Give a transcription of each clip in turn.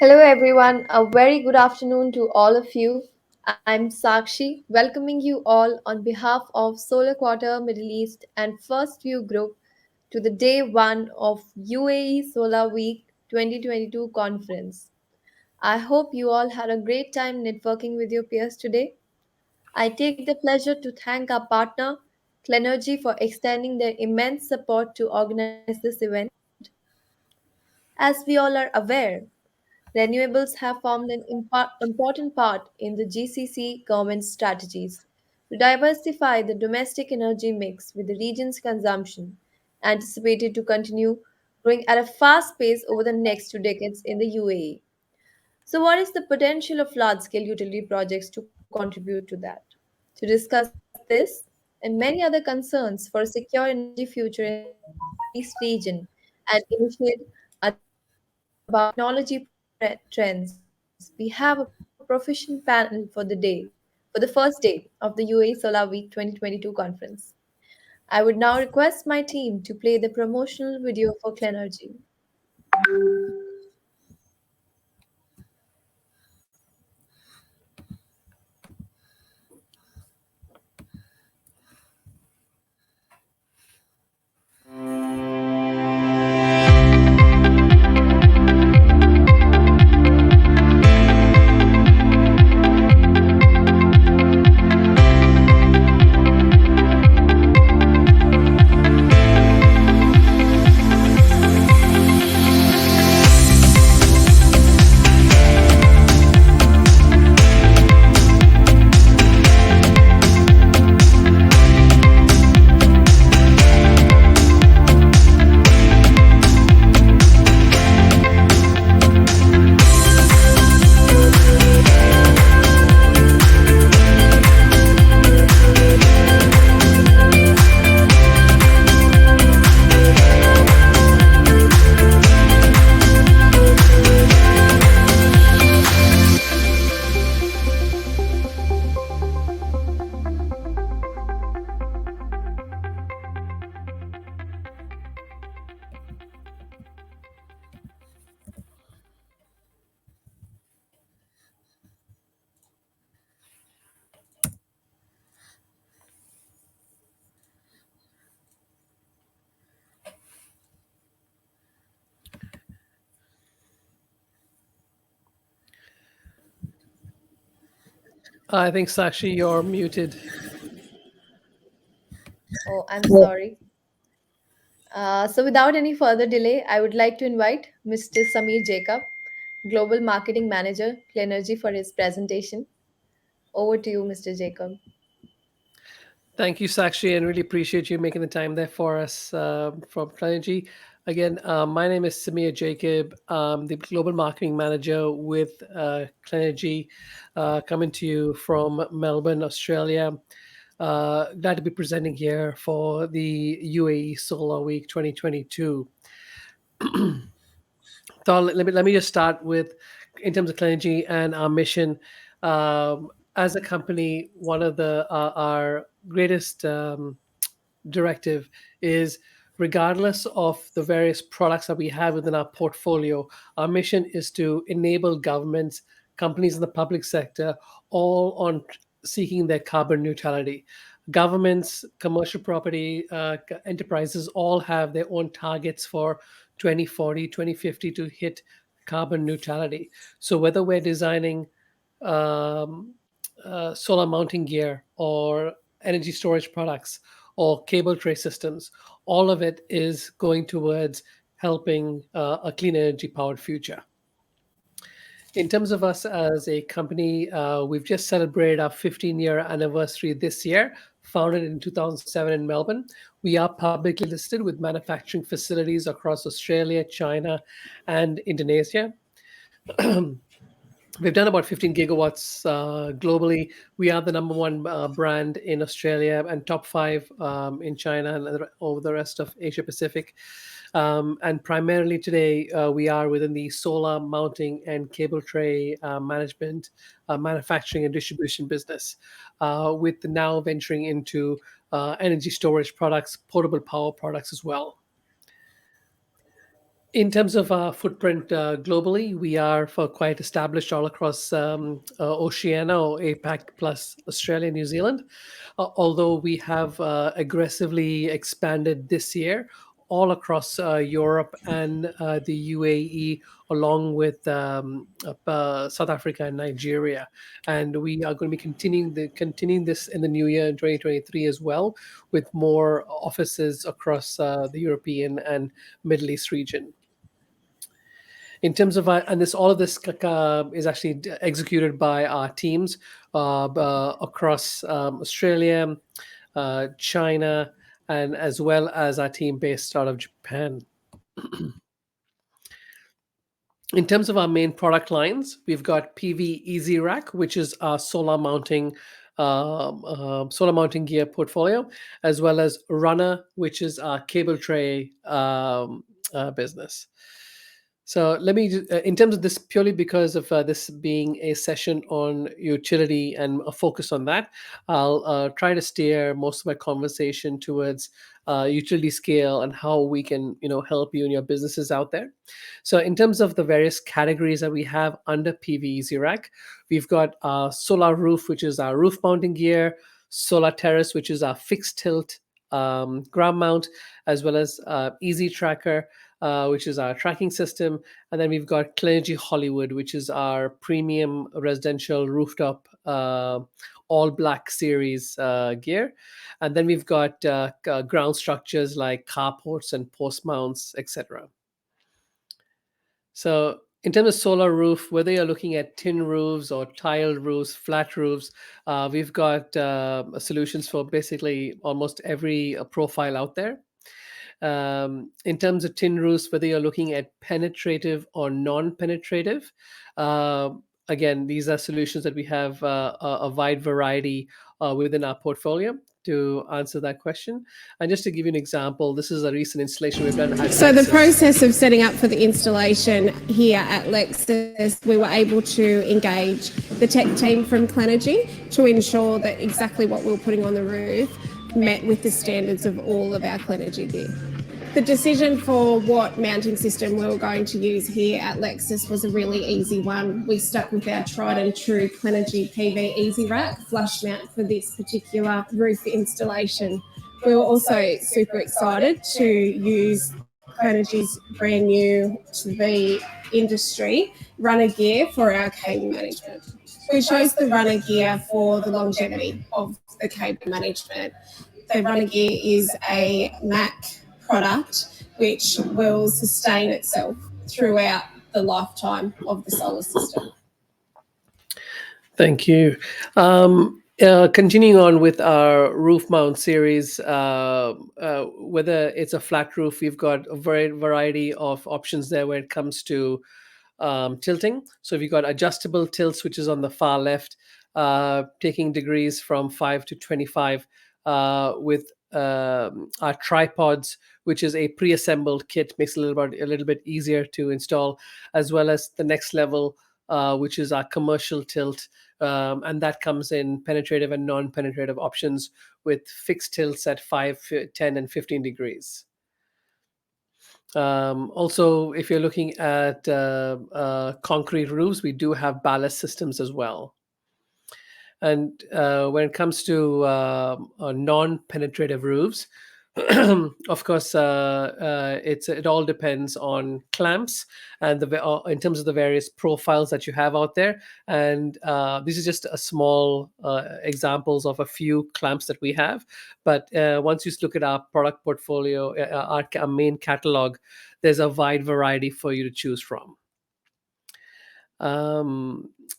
Hello, everyone. A very good afternoon to all of you. I'm Sakshi, welcoming you all on behalf of Solar Quarter Middle East and First View Group to the day one of UAE Solar Week 2022 conference. I hope you all had a great time networking with your peers today. I take the pleasure to thank our partner, Clenergy, for extending their immense support to organize this event. As we all are aware, renewables have formed an important part in the GCC government's strategies to diversify the domestic energy mix with the region's consumption anticipated to continue growing at a fast pace over the next 2 decades in the UAE. So, what is the potential of large scale utility projects to contribute to that? To discuss this and many other concerns for a secure energy future in the Middle East region and initiate a dialogue about technology trends, we have a proficient panel for the first day of the UAE Solar Week 2022 conference. I would now request my team to play the promotional video for Clenergy. I think Sakshi, you're muted. Oh, I'm sorry. So, without any further delay, I would like to invite Mr. Samir Jacob, Global Marketing Manager, Clenergy, for his presentation. Over to you, Mr. Jacob. Thank you, Sakshi, and really appreciate you making the time there for us from Trilogy. Again, my name is Samir Jacob, the Global Marketing Manager with Clenergy, coming to you from Melbourne, Australia. Glad to be presenting here for the UAE Solar Week 2022. So let me just start with, in terms of Clenergy and our mission. As a company, one of our greatest directive is, regardless of the various products that we have within our portfolio, our mission is to enable governments, companies in the public sector, all on seeking their carbon neutrality. Governments, commercial property, enterprises all have their own targets for 2040, 2050 to hit carbon neutrality. So whether we're designing um, solar mounting gear or energy storage products or cable tray systems, all of it is going towards helping a clean energy powered future. In terms of us as a company, we've just celebrated our 15-year anniversary this year. Founded in 2007 in Melbourne, we are publicly listed with manufacturing facilities across Australia, China, and Indonesia. We've done about 15 gigawatts globally. We are the number one brand in Australia and top five in China and over the rest of Asia Pacific. And primarily today, we are within the solar mounting and cable tray management, manufacturing, and distribution business, with now venturing into energy storage products, portable power products as well. In terms of our footprint globally, we are for quite established all across Oceania or APAC plus Australia, New Zealand. Although we have aggressively expanded this year all across Europe and the UAE, along with South Africa and Nigeria, and we are going to be continuing this in the new year in 2023 as well, with more offices across the European and Middle East region. In terms of and this all of this is actually executed by our teams across Australia, China, and as well as our team based out of Japan. In terms of our main product lines, we've got PV Easy Rack, which is our solar mounting gear portfolio, as well as Runner, which is our cable tray business. So let me, in terms of this, purely because of this being a session on utility and a focus on that, I'll try to steer most of my conversation towards utility scale and how we can, help you and your businesses out there. So in terms of the various categories that we have under PV Easy Rack, we've got Solar Roof, which is our roof mounting gear, Solar Terrace, which is our fixed tilt ground mount, as well as Easy Tracker, which is our tracking system. And then we've got Clenergy Hollywood, which is our premium residential rooftop all black series gear. And then we've got ground structures like carports and post mounts, etc. So in terms of solar roof, whether you're looking at tin roofs or tiled roofs, flat roofs, we've got solutions for basically almost every profile out there. In terms of tin roofs, whether you're looking at penetrative or non-penetrative, uh, again, these are solutions that we have a wide variety within our portfolio to answer that question. And just to give you an example, this is a recent installation we've done at So the Lexus. process of setting up for the installation here at Lexus, we were able to engage the tech team from Clenergy to ensure that exactly what we were putting on the roof met with the standards of all of our Clenergy gear. The decision for what mounting system we were going to use here at Lexus was a really easy one. We stuck with our tried and true Clenergy PV Easy Rack flush mount for this particular roof installation. We were also super excited to use Clenergy's brand new to the industry runner gear for our cable management. We chose the runner gear for the longevity of the cable management. The runner gear is a MAC product which will sustain itself throughout the lifetime of the solar system. Thank you. Continuing on with our roof mount series, whether it's a flat roof, we've got a variety of options there when it comes to tilting. So we've got adjustable tilts, which is on the far left, taking degrees from 5 to 25, with our tripods, which is a pre-assembled kit, makes it a little bit easier to install, as well as the next level, which is our commercial tilt. And that comes in penetrative and non-penetrative options with fixed tilts at 5, 10, and 15 degrees. Also, if you're looking at concrete roofs, we do have ballast systems as well. And when it comes to non-penetrative roofs, of course, it all depends on clamps and in terms of the various profiles that you have out there. And this is just a small examples of a few clamps that we have. But once you look at our product portfolio, our main catalog, there's a wide variety for you to choose from.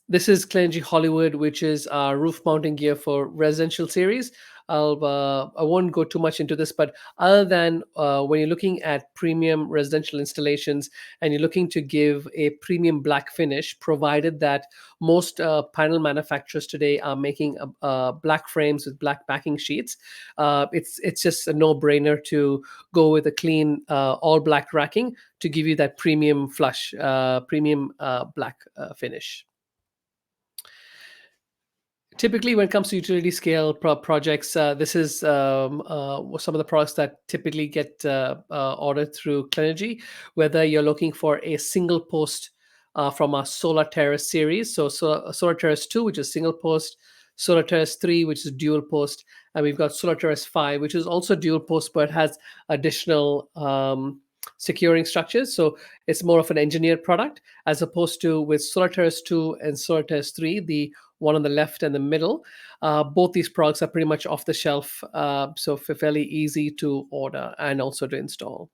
This is Clenergy Hollywood, which is our roof mounting gear for residential series. I won't go too much into this, but other than when you're looking at premium residential installations and you're looking to give a premium black finish, provided that most panel manufacturers today are making black frames with black backing sheets, it's just a no-brainer to go with a clean all black racking to give you that premium black finish. Typically, when it comes to utility scale projects, this is some of the products that typically get ordered through Clenergy. Whether you're looking for a single post from our Solar Terrace series, so Solar Terrace 2, which is single post, Solar Terrace 3, which is dual post, and we've got Solar Terrace 5, which is also dual post but has additional securing structures. So it's more of an engineered product as opposed to with Solar Terrace 2 and Solar Terrace 3, the one on the left and the middle. Both these products are pretty much off the shelf, so fairly easy to order and also to install.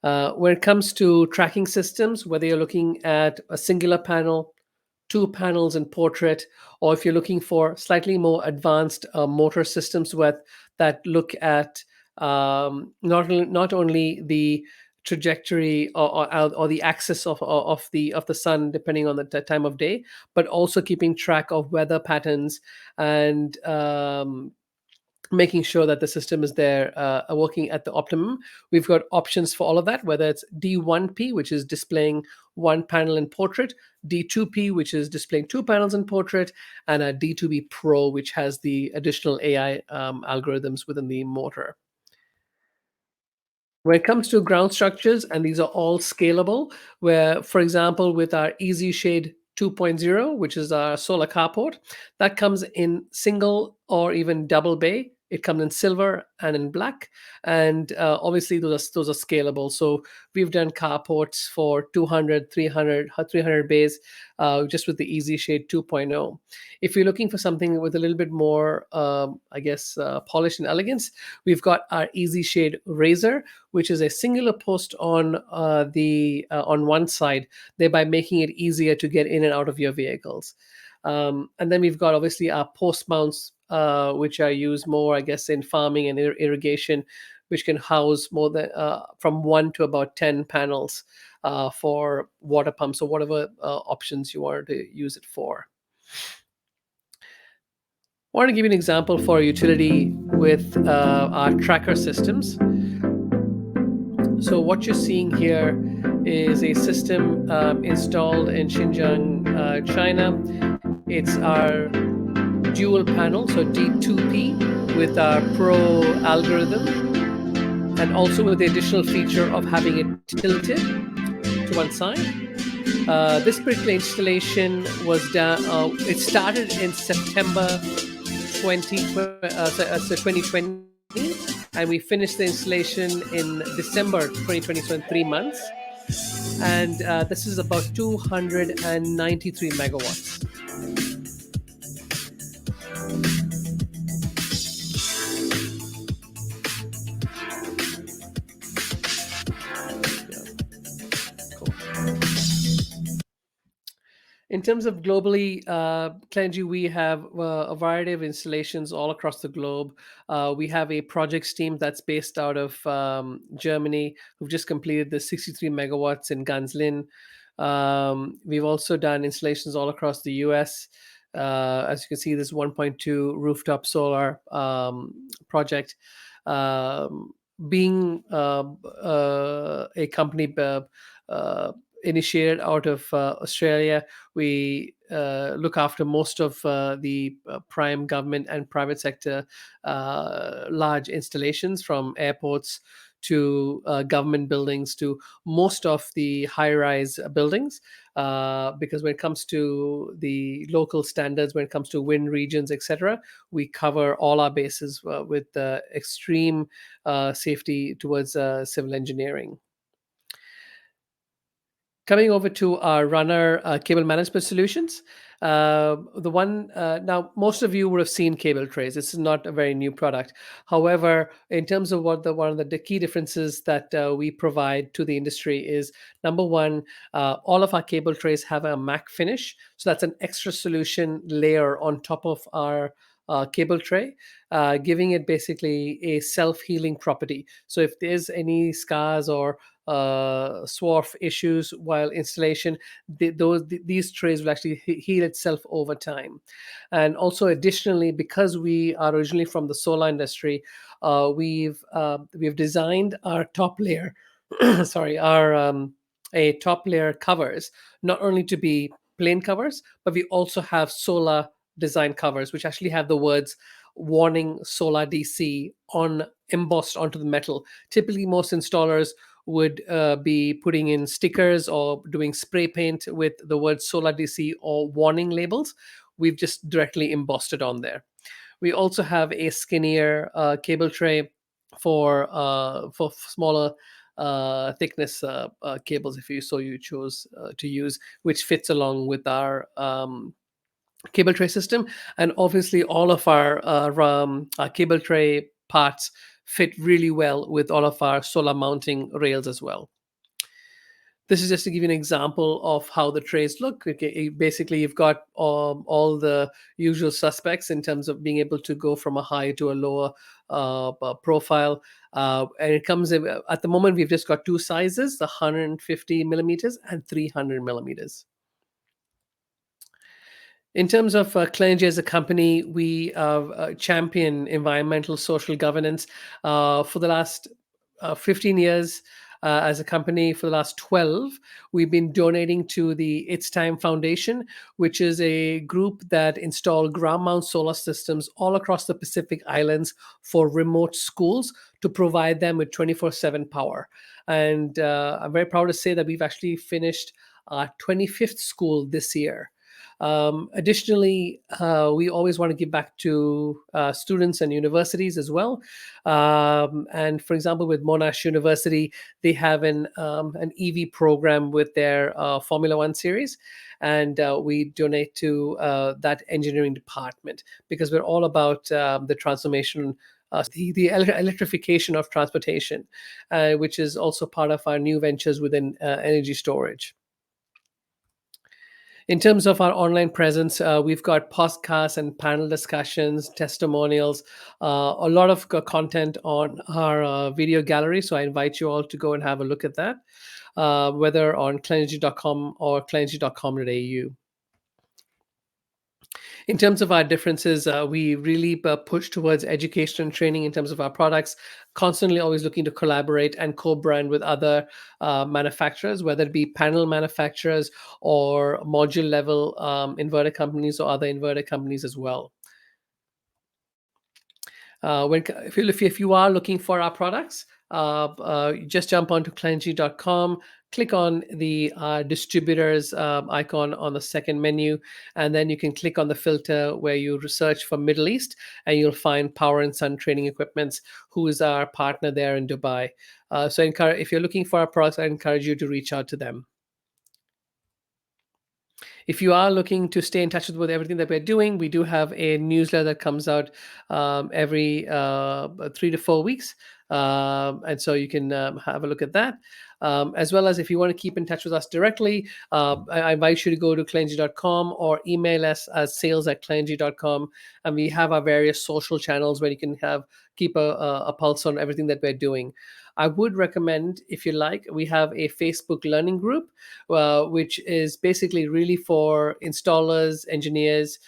When it comes to tracking systems, whether you're looking at a singular panel, two panels in portrait, or if you're looking for slightly more advanced motor systems that look at not only the trajectory or the axis of the sun depending on the time of day, but also keeping track of weather patterns and making sure that the system is there working at the optimum. We've got options for all of that, whether it's D1P, which is displaying one panel in portrait, D2P, which is displaying two panels in portrait, and a D2B Pro, which has the additional AI algorithms within the motor. When it comes to ground structures, and these are all scalable, where, for example, with our Easy Shade 2.0, which is our solar carport, that comes in single or even double bay. It comes in silver and in black, and obviously those are scalable. So we've done carports for 200, 300 bays just with the Easy Shade 2.0. If you're looking for something with a little bit more, polish and elegance, we've got our Easy Shade Razor, which is a singular post on one side, thereby making it easier to get in and out of your vehicles. And then we've got obviously our post mounts, which are used more, I guess, in farming and irrigation, which can house more than from 1 to about 10 panels for water pumps or whatever options you want to use it for. I want to give you an example for utility with our tracker systems. So what you're seeing here is a system installed in Xinjiang, China. It's our dual panel, so D2P with our Pro algorithm, and also with the additional feature of having it tilted to one side. This particular installation was done. It started in September 2020, and we finished the installation in December 2020, so in 3 months. And this is about 293 megawatts. In terms of globally, Clenergy, we have a variety of installations all across the globe. We have a projects team that's based out of Germany, who've just completed the 63 megawatts in Ganzlin. We've also done installations all across the US. As you can see, this 1.2 rooftop solar project. Being a company initiated out of Australia, we look after most of the prime government and private sector large installations, from airports to government buildings to most of the high-rise buildings, because when it comes to the local standards, when it comes to wind regions, etc., we cover all our bases with extreme safety towards civil engineering. Coming over to our runner cable management solutions, now most of you would have seen cable trays. This is not a very new product. However, in terms of one of the key differences that we provide to the industry is, number one, all of our cable trays have a matte finish, so that's an extra solution layer on top of our cable tray, giving it basically a self-healing property. So if there's any scars or swarf issues while installation, these trays will actually heal itself over time. And also, additionally, because we are originally from the solar industry, we've designed our top layer, sorry, our a top layer covers not only to be plain covers, but we also have solar design covers, which actually have the words warning solar DC on embossed onto the metal. Typically, most installers would be putting in stickers or doing spray paint with the word solar DC or warning labels. We've just directly embossed it on there. We also have a skinnier cable tray for smaller thickness cables, if you chose to use, which fits along with our cable tray system. And obviously, all of our cable tray parts fit really well with all of our solar mounting rails as well. This is just to give you an example of how the trays look. Okay, basically, you've got all the usual suspects in terms of being able to go from a high to a lower profile. And it comes in, at the moment, we've just got two sizes, the 150 millimeters and 300 millimeters. In terms of Clenergy as a company, we champion environmental social governance for the last 15 years. As a company, for the last 12, we've been donating to the It's Time Foundation, which is a group that install ground mount solar systems all across the Pacific Islands for remote schools to provide them with 24/7 power. And I'm very proud to say that we've actually finished our 25th school this year. Additionally, we always want to give back to students and universities as well. And for example, with Monash University, they have an EV program with their Formula One series. And we donate to that engineering department because we're all about the transformation, electrification of transportation, which is also part of our new ventures within energy storage. In terms of our online presence, we've got podcasts and panel discussions, testimonials, a lot of content on our video gallery. So I invite you all to go and have a look at that, whether on clenergy.com or clenergy.com.au. In terms of our differences, we really push towards education and training in terms of our products, constantly always looking to collaborate and co-brand with other manufacturers, whether it be panel manufacturers or module level inverter companies or other inverter companies as well. If you are looking for our products, just jump onto clenergy.com, click on the distributors icon on the second menu, and then you can click on the filter where you research for Middle East, and you'll find Power and Sun Training Equipments, who is our partner there in Dubai. So if you're looking for our products, I encourage you to reach out to them. If you are looking to stay in touch with everything that we're doing, we do have a newsletter that comes out every 3 to 4 weeks. And so you can have a look at that. As well as if you want to keep in touch with us directly, I invite you to go to clenergy.com or email us at sales@clenergy.com. And we have our various social channels where you can keep a pulse on everything that we're doing. I would recommend, if you like, we have a Facebook learning group, which is basically really for installers, engineers,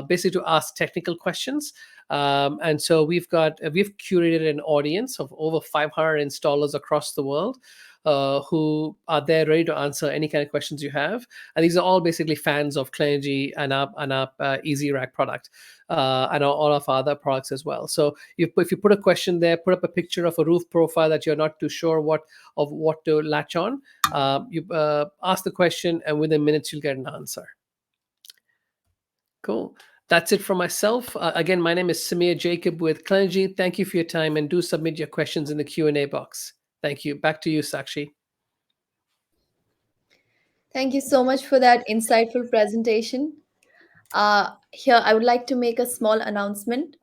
basically to ask technical questions. And so we've curated an audience of over 500 installers across the world who are there ready to answer any kind of questions you have. And these are all basically fans of Clenergy and our Easy Rack product and all of our other products as well. So if you put a question there, put up a picture of a roof profile that you're not too sure what to latch on, you ask the question, and within minutes you'll get an answer. Cool. That's it from myself. Again, my name is Samir Jacob with Clenergy. Thank you for your time, and do submit your questions in the Q&A box. Thank you. Back to you, Sakshi. Thank you so much for that insightful presentation. Here, I would like to make a small announcement.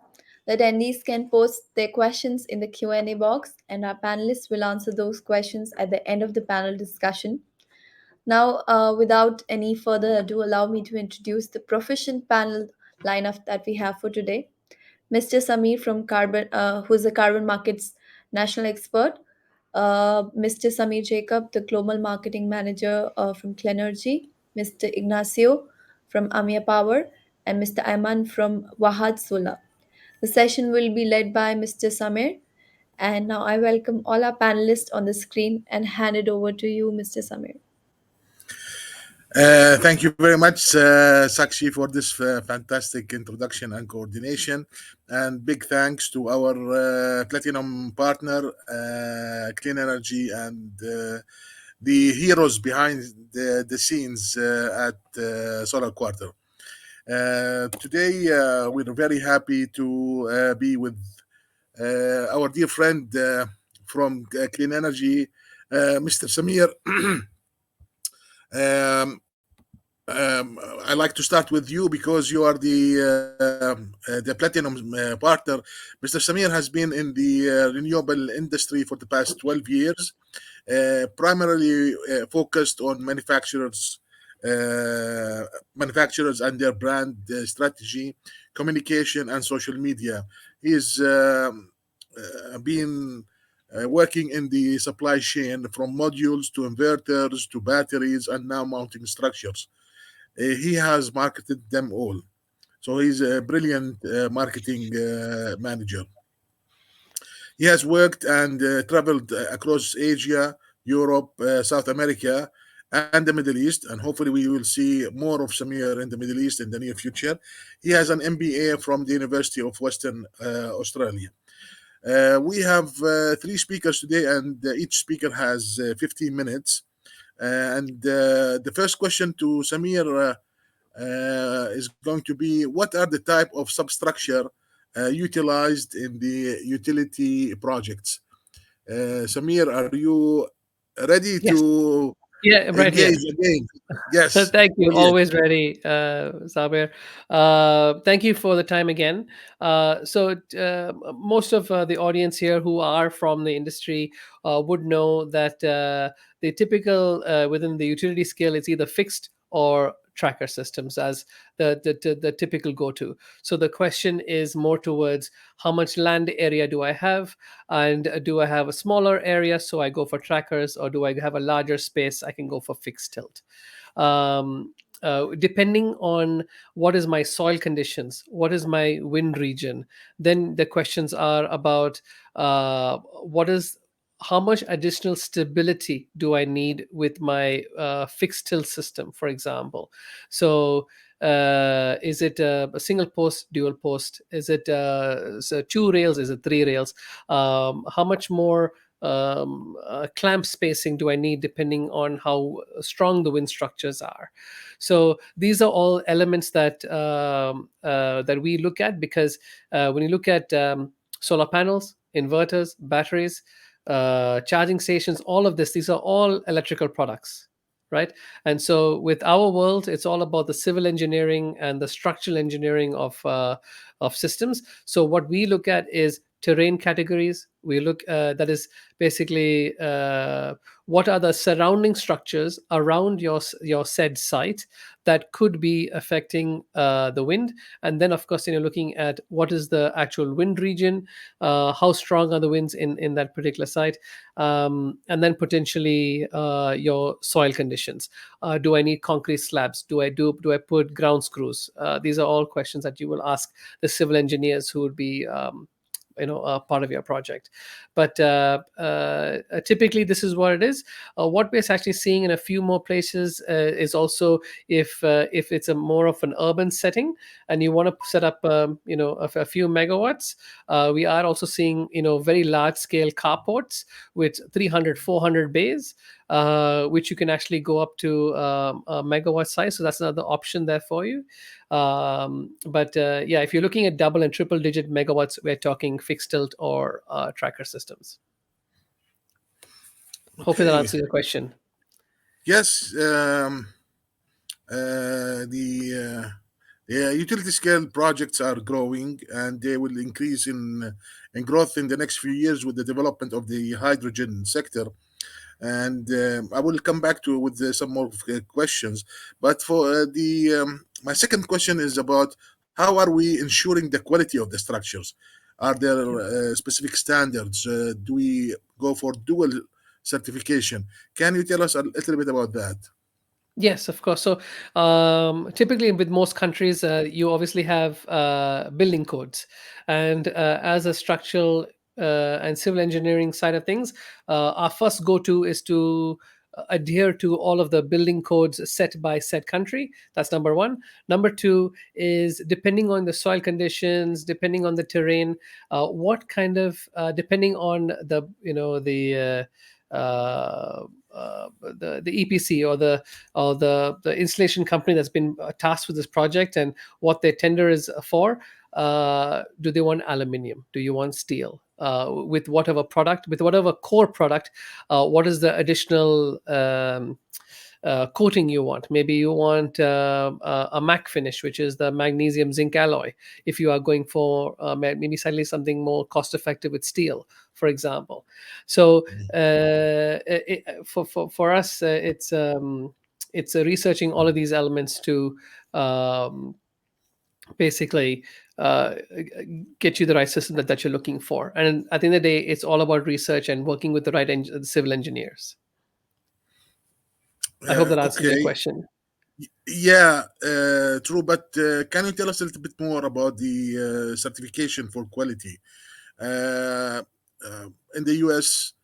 The attendees can post their questions in the Q&A box, and our panelists will answer those questions at the end of the panel discussion. Now, without any further ado, allow me to introduce the proficient panel lineup that we have for today. Mr. Samir from Carbon, who is a carbon markets national expert. Mr. Samir Jacob, the global marketing manager from Clenergy. Mr. Ignacio from Amia Power, and Mr. Ayman from Wahad Solar. The session will be led by Mr. Samir. And now I welcome all our panelists on the screen and hand it over to you, Mr. Samir. Thank you very much, Sakshi, for this fantastic introduction and coordination. And big thanks to our platinum partner, Clean Energy, and the heroes behind the scenes at Solar Quarter. Today, we're very happy to be with our dear friend from Clean Energy, Mr. Samir. um, I like to start with you because you are the platinum partner. Mr. Samir has been in the renewable industry for the past 12 years, primarily focused on manufacturers and their brand strategy, communication, and social media. He's been working in the supply chain from modules to inverters to batteries and now mounting structures. He has marketed them all. So he's a brilliant marketing manager. He has worked and traveled across Asia, Europe, South America, and the Middle East. And hopefully, we will see more of Samir in the Middle East in the near future. He has an MBA from the University of Western Australia. We have three speakers today, and each speaker has 15 minutes. And the first question to Samir is going to be what are the type of substructure utilized in the utility projects? Samir, are you ready Yes. to Yeah, I'm right engage here. again? Yes, Thank go you. ahead. Always ready, Sabir. Thank you for the time again. Most of the audience here who are from the industry would know that the typical within the utility scale is either fixed or tracker systems as the typical go-to. So the question is more towards how much land area do I have, and do I have a smaller area so I go for trackers, or do I have a larger space I can go for fixed tilt. Depending on what is my soil conditions, what is my wind region, then the questions are about what is how much additional stability do I need with my fixed tilt system, for example. So is it a single post, dual post? Is it two rails? Is it three rails? How much more clamp spacing do I need depending on how strong the wind structures are? So these are all elements that we look at, because when you look at solar panels, inverters, batteries, charging stations, all of this, these are all electrical products, right? And so with our world, it's all about the civil engineering and the structural engineering of systems. So what we look at is terrain categories. We look that is basically what are the surrounding structures around your said site that could be affecting the wind. And then of course, looking at what is the actual wind region, how strong are the winds in that particular site, and then potentially your soil conditions. Do I need concrete slabs? Do I put ground screws? These are all questions that you will ask the civil engineers who would be part of your project. But typically this is what it is. What we're actually seeing in a few more places is also if it's a more of an urban setting and you want to set up a few megawatts, we are also seeing very large scale carports with 300, 400 bays, which you can actually go up to a megawatt size. So that's another option there for you. But yeah, if you're looking at double and triple digit megawatts, we're talking fixed tilt or tracker systems. Hopefully that Okay. answers your question. Yes. The utility scale projects are growing and they will increase in growth in the next few years with the development of the hydrogen sector. And I will come back to with some more questions. But for my second question is about how are we ensuring the quality of the structures? Are there specific standards? Do we go for dual certification? Can you tell us a little bit about that? Yes, of course. So typically, with most countries, you obviously have building codes, and as a structural and civil engineering side of things, our first go-to is to adhere to all of the building codes set by said country. That's number one. Number two is, depending on the soil conditions, depending on the terrain, what kind of depending on the the EPC, or the installation company that's been tasked with this project, and what their tender is for. Do they want aluminium? Do you want steel? With whatever product, with whatever core product, what is the additional coating you want? Maybe you want a mac finish, which is the magnesium zinc alloy. If you are going for maybe slightly something more cost effective with steel, for example. So for us, it's researching all of these elements to um, basically get you the right system that you're looking for. And at the end of the day, it's all about research and working with the right civil engineers. I hope that answers your Okay. question. Yeah, true. But can you tell us a little bit more about the certification for quality? Uh, in the US,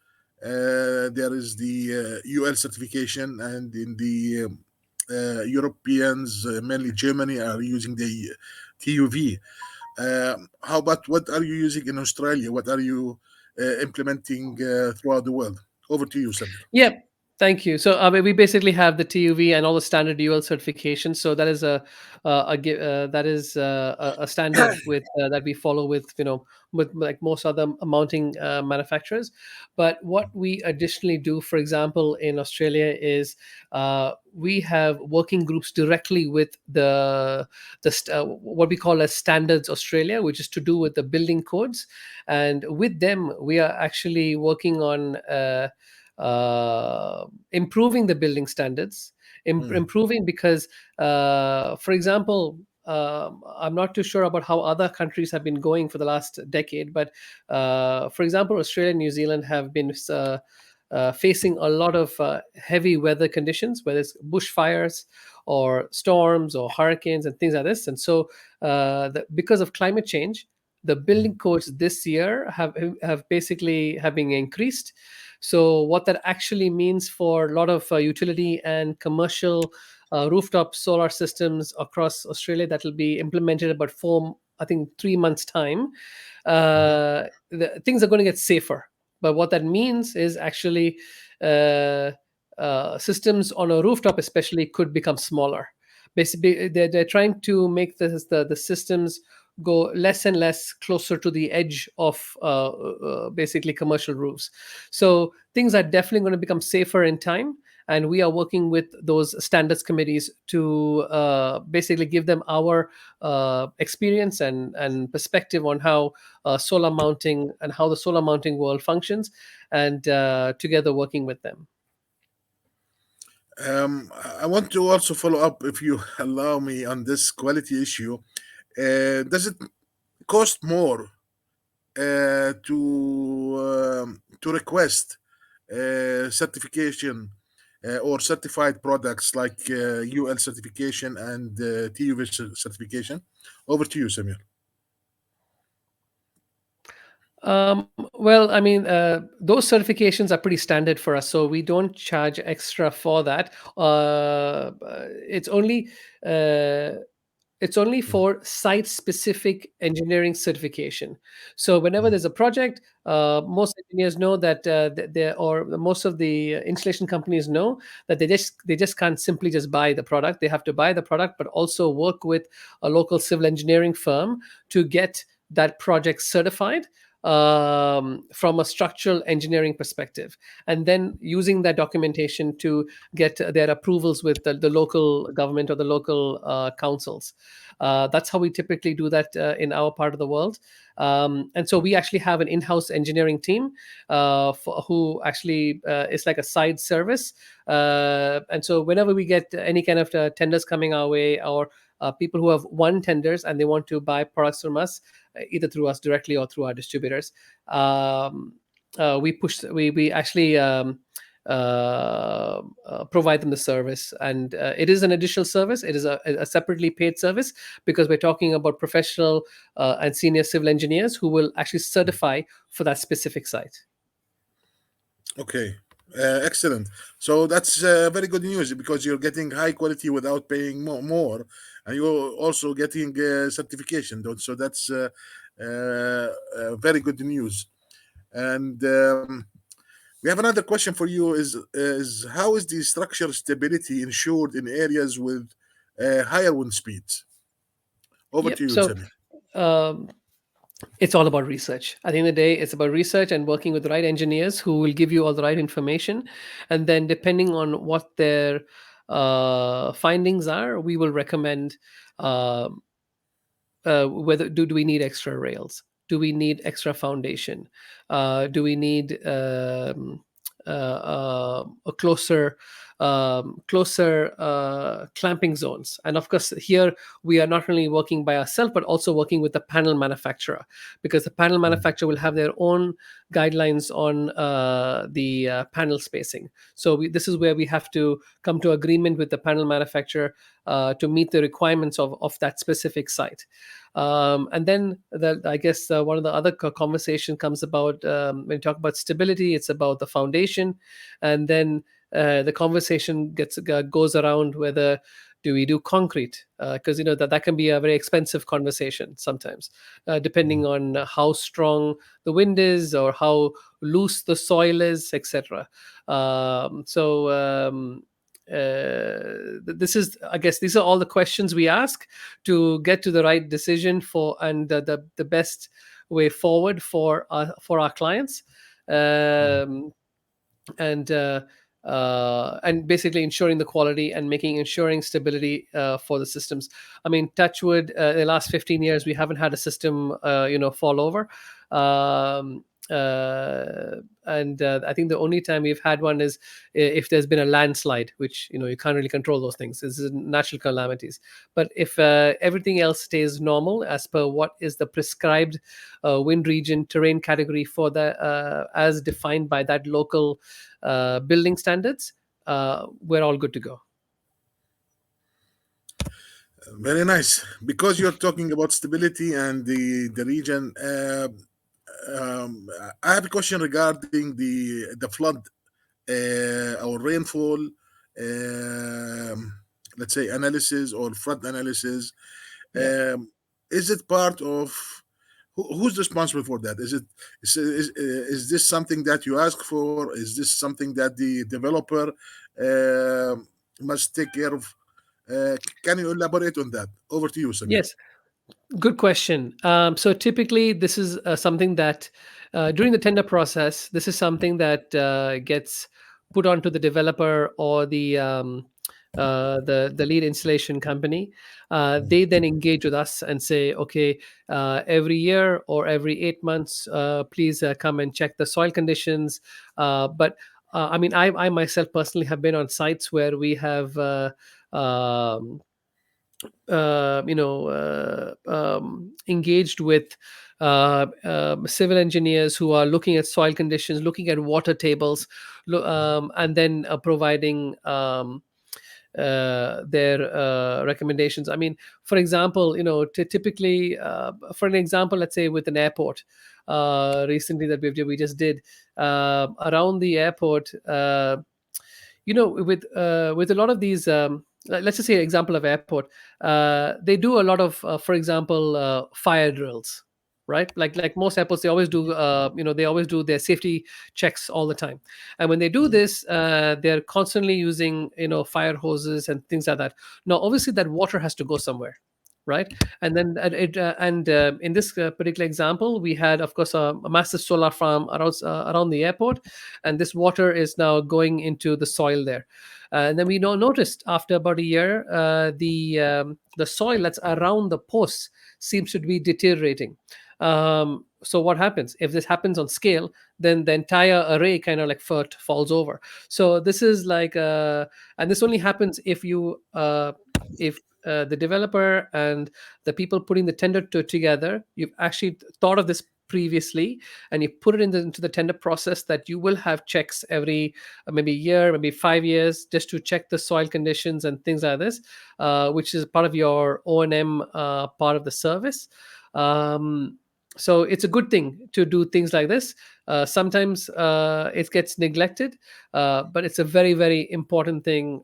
there is the UL certification, and in the Europeans, mainly Germany, are using the TUV. How about, what are you using in Australia? What are you implementing throughout the world? Over to you, Samir. Yeah, thank you. So we basically have the TUV and all the standard UL certifications. So that is that is a standard with that we follow with with like most other mounting manufacturers. But what we additionally do, for example, in Australia, is we have working groups directly with what we call as Standards Australia, which is to do with the building codes, and with them we are actually working on improving the building standards, Hmm. improving because, for example, I'm not too sure about how other countries have been going for the last decade, but for example, Australia and New Zealand have been facing a lot of heavy weather conditions, whether it's bushfires or storms or hurricanes and things like this. And so, because of climate change, the building codes this year have basically have been increased. So what that actually means for a lot of utility and commercial rooftop solar systems across Australia, that will be implemented about I think 3 months time. Things are going to get safer. But what that means is actually uh, systems on a rooftop, especially, could become smaller. Basically, they're trying to make the systems go less and less closer to the edge of basically commercial roofs. So things are definitely going to become safer in time. And we are working with those standards committees to basically give them our experience and perspective on how solar mounting and how the solar mounting world functions, and together working with them. I want to also follow up, if you allow me, on this quality issue. Does it cost more to request certification or certified products like UL certification and TUV certification? Over to you, Samuel. Well, I mean, those certifications are pretty standard for us, so we don't charge extra for that. It's only uh, it's only for site specific engineering certification. So whenever there's a project, most engineers know that or most of the installation companies know that they just can't simply just buy the product. They have to buy the product, but also work with a local civil engineering firm to get that project certified from a structural engineering perspective, and then using that documentation to get their approvals with the local government or the local councils. That's how we typically do that in our part of the world. And so we actually have an in-house engineering team who actually is like a side service. And so whenever we get any kind of tenders coming our way, or people who have won tenders and they want to buy products from us, either through us directly or through our distributors, we actually provide them the service, and it is an additional service. It is a separately paid service, because we're talking about professional and senior civil engineers who will actually certify for that specific site. Okay. Excellent. So that's very good news because you're getting high quality without paying more, and you're also getting certification. So that's very good news. And we have another question for you: is how is the structure stability ensured in areas with higher wind speeds? Over Yep. to you, So Sami. um, it's all about research. At the end of the day, it's about research and working with the right engineers who will give you all the right information. And then, depending on what their findings are, we will recommend um whether do we need extra rails, do we need extra foundation, do we need a closer clamping zones. And of course, here we are not only working by ourselves but also working with the panel manufacturer, because the panel manufacturer will have their own guidelines on the panel spacing. So this is where we have to come to agreement with the panel manufacturer to meet the requirements of that specific site. And then I guess one of the other conversation comes about when you talk about stability, it's about the foundation. And then the conversation goes around whether do we do concrete, because you know that can be a very expensive conversation sometimes, depending on how strong the wind is or how loose the soil is, etc. This is, I guess, these are all the questions we ask to get to the right decision for, and the best way forward for our clients. um, and and basically ensuring the quality and ensuring stability for the systems. I mean, touchwood, in the last 15 years we haven't had a system fall over. um, and I think the only time we've had one is if there's been a landslide, which you can't really control those things. This is natural calamities. But if everything else stays normal as per what is the prescribed wind region terrain category for the as defined by that local building standards, we're all good to go. Very nice. Because you're talking about stability and the region, I have a question regarding the flood or rainfall, let's say analysis or flood analysis. Yeah. Um, is it part of who's responsible for that? Is this something that you ask for? Is this something that the developer must take care of? Can you elaborate on that? Over to you, Samir. Yes. Good question. So typically, this is something that during the tender process, this is something that gets put onto the developer or the lead installation company. They then engage with us and say, okay, every year or every 8 months, please come and check the soil conditions. But I mean, I myself personally have been on sites where we have. Um, Engaged with civil engineers who are looking at soil conditions, looking at water tables, and then providing their recommendations. I mean, for example, typically, for an example, let's say with an airport, recently that we just did around the airport. With a lot of these, let's just say an example of airport, they do a lot of, for example, fire drills, right? Like most airports, they always do, they always do their safety checks all the time. And when they do this, they're constantly using fire hoses and things like that. Now obviously that water has to go somewhere, right? And then in this particular example, we had, of course, a massive solar farm around the airport, and this water is now going into the soil there. And then we noticed after about a year, the soil that's around the posts seems to be deteriorating. So what happens if this happens on scale? Then the entire array kind of like falls over. So this is like, and this only happens if the developer and the people putting the tender together, you've actually thought of this previously, and you put it into the tender process that you will have checks every maybe year, maybe 5 years, just to check the soil conditions and things like this, which is part of your O&M part of the service. So it's a good thing to do things like this. Sometimes it gets neglected, but it's a very, very important thing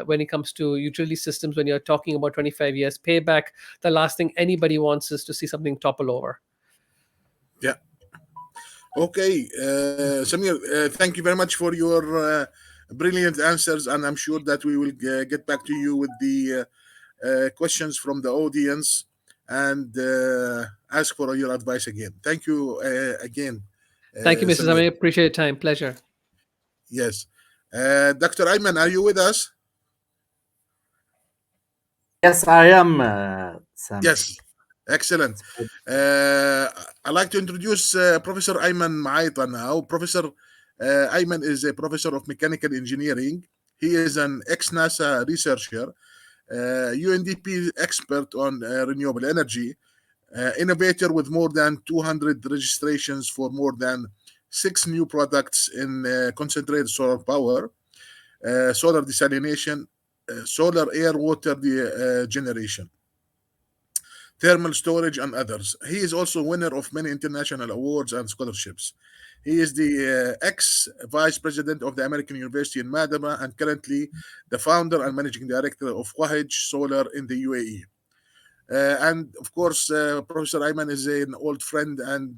when it comes to utility systems. When you're talking about 25 years payback, the last thing anybody wants is to see something topple over. Yeah. Okay, Samir, thank you very much for your brilliant answers, and I'm sure that we will get back to you with the questions from the audience and ask for your advice again. Thank you again, Thank you, Mrs. Samir. Amir. Appreciate your time. Pleasure. Yes. Dr. Ayman, are you with us? Yes, I am, Samir. Yes. Excellent. I'd like to introduce Professor Ayman Maaita now. Professor Ayman is a professor of mechanical engineering. He is an ex NASA researcher, UNDP expert on renewable energy, innovator with more than 200 registrations for more than 6 new products in concentrated solar power, solar desalination, solar air water generation, thermal storage, and others. He is also winner of many international awards and scholarships. He is the ex vice president of the American University in Madaba and currently the founder and managing director of Wahij Solar in the UAE. And of course, Professor Ayman is an old friend and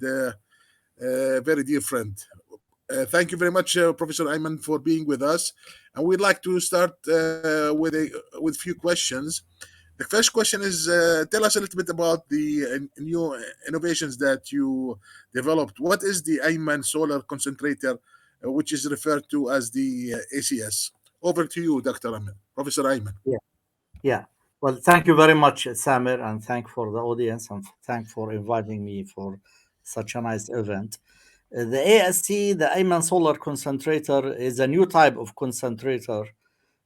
very dear friend. Thank you very much, Professor Ayman, for being with us. And we'd like to start with few questions. The first question is tell us a little bit about the new innovations that you developed. What is the Ayman solar concentrator, which is referred to as the ACS? Over to you, Dr. Ayman, Professor Ayman. Yeah, yeah. Well, thank you very much, Samir, and thank for the audience and thank for inviting me for such a nice event. The ASC, the Ayman Solar Concentrator, is a new type of concentrator.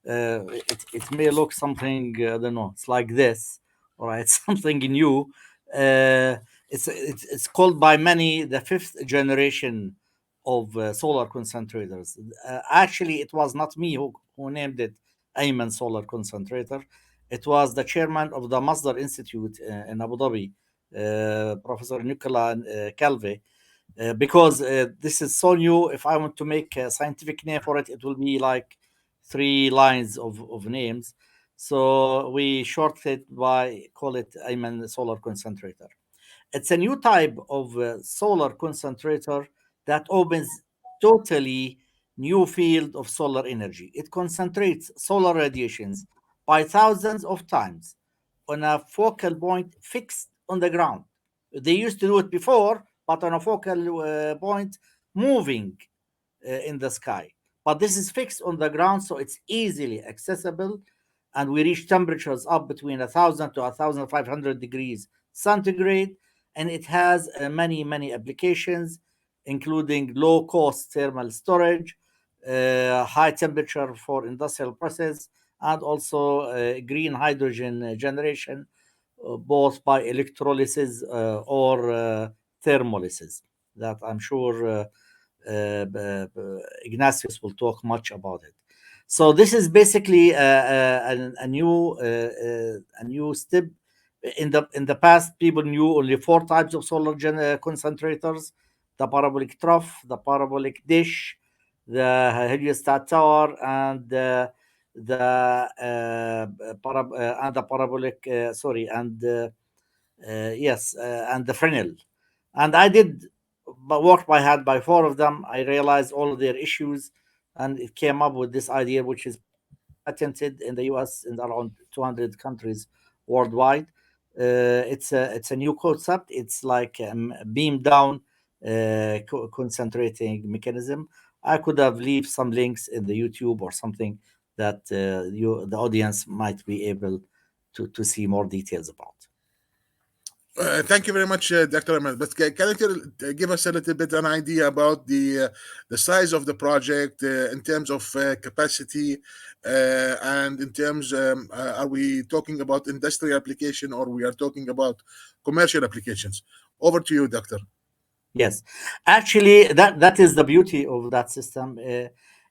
It may look something, I don't know, it's like this, all right, something new. Uh, it's called by many the fifth generation of solar concentrators. Actually, it was not me who named it Ayman Solar Concentrator. It was the chairman of the Masdar Institute in Abu Dhabi, Professor Nicola Calve, because this is so new. If I want to make a scientific name for it, it will be like 3 lines of names. So we short it by call it Ayman Solar Concentrator. It's a new type of solar concentrator that opens totally new field of solar energy. It concentrates solar radiations by thousands of times on a focal point fixed on the ground. They used to do it before, but on a focal point moving in the sky. But this is fixed on the ground, so it's easily accessible, and we reach temperatures up between 1,000 to 1,500 degrees centigrade, and it has many applications, including low cost thermal storage, high temperature for industrial process, and also green hydrogen generation, both by electrolysis or thermolysis. That I'm sure Ignatius will talk much about it. So this is basically a new step. In the past, people knew only 4 types of solar concentrators: the parabolic trough, the parabolic dish, the heliostat tower, and the parabolic sorry and yes and the Fresnel. And I did work by hand by 4 of them. I realized all of their issues, and it came up with this idea, which is patented in the US in around 200 countries worldwide. It's a new concept. It's like a beam down concentrating mechanism. I could have leave some links in the YouTube or something that the audience might be able to see more details about. Thank you very much, Dr. Ahmed. But can you give us a little bit an idea about the size of the project in terms of capacity and in terms are we talking about industrial application or we are talking about commercial applications? Over to you, Doctor. Yes, actually, that is the beauty of that system.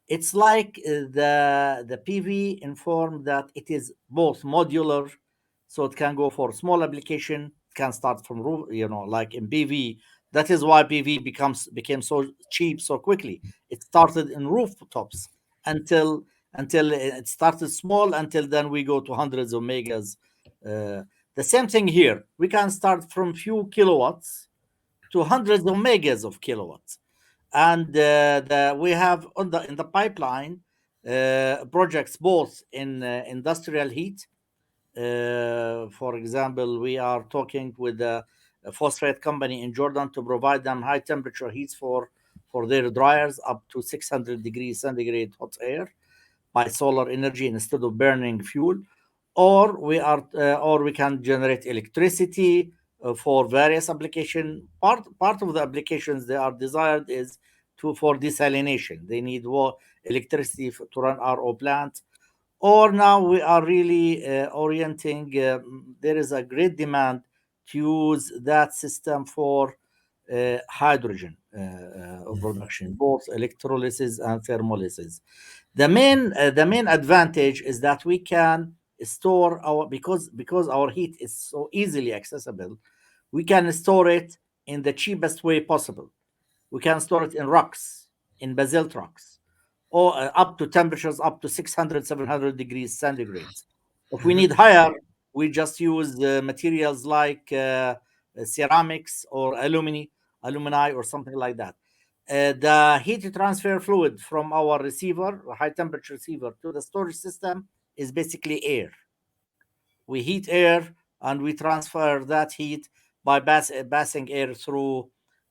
It's like the PV informed that it is both modular, so it can go for small application, can start from roof, like in PV. That is why PV became so cheap so quickly. It started in rooftops until it started small, until then we go to hundreds of megas. Uh, the same thing here. We can start from few kilowatts to hundreds of megas of kilowatts, and we have in the pipeline projects both in industrial heat. For example, we are talking with a phosphate company in Jordan to provide them high temperature heats for their dryers up to 600 degrees centigrade hot air by solar energy instead of burning fuel. Or we can generate electricity for various application. Part of the applications they are desired is for desalination. They need electricity to run RO plants. Or now we are really orienting. There is a great demand to use that system for hydrogen production, both electrolysis and thermolysis. The main advantage is that we can store our, because our heat is so easily accessible, we can store it in the cheapest way possible. We can store it in rocks, in basalt rocks, or up to temperatures up to 600, 700 degrees centigrade. If we Mhm. need higher, we just use materials like ceramics or alumini or something like that. The heat transfer fluid from our receiver, high temperature receiver, to the storage system is basically air. We heat air and we transfer that heat by passing air through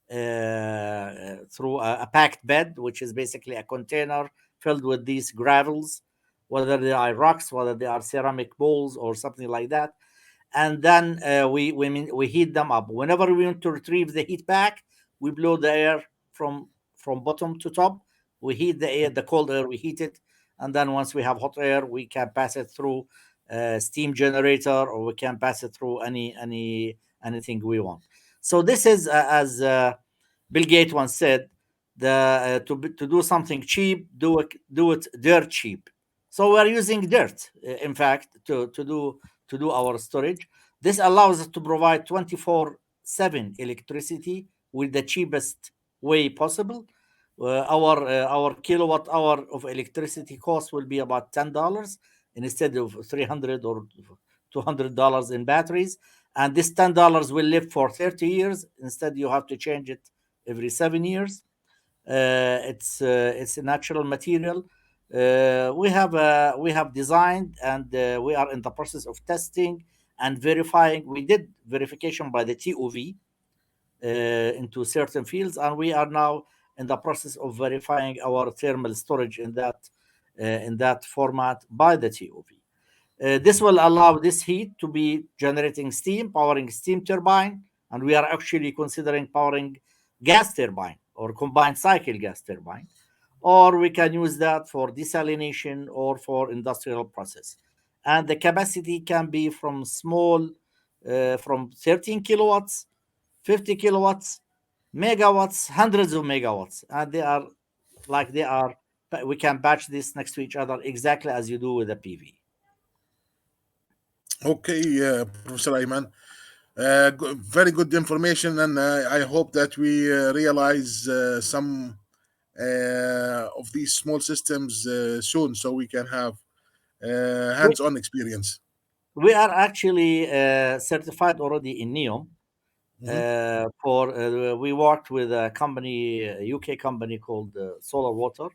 a packed bed, which is basically a container filled with these gravels, whether they are rocks, whether they are ceramic bowls or something like that. And then we heat them up. Whenever we want to retrieve the heat back, we blow the air from bottom to top. We heat the air, the cold air, we heat it, and then once we have hot air, we can pass it through steam generator, or we can pass it through anything we want. So this is as Bill Gates once said, to do something cheap, do it dirt cheap. So we are using dirt, in fact, to do our storage. This allows us to provide 24/7 electricity with the cheapest way possible. Our kilowatt hour of electricity cost will be about $10 instead of 300 or $200 in batteries. And this $10 will live for 30 years. Instead, you have to change it every 7 years. It's a natural material. We have designed, and we are in the process of testing and verifying. We did verification by the TOV into certain fields, and we are now in the process of verifying our thermal storage in that format by the TOV. This will allow this heat to be generating steam, powering steam turbine, and we are actually considering powering gas turbine or combined cycle gas turbine, or we can use that for desalination or for industrial process. And the capacity can be from 13 kilowatts, 50 kilowatts, megawatts, hundreds of megawatts, and we can batch this next to each other exactly as you do with a PV. Okay, Professor Ayman. Very good information, and I hope that we realize some of these small systems soon, so we can have hands-on experience. We are actually certified already in NEOM. Hmm. We worked with a UK company called Solar Water.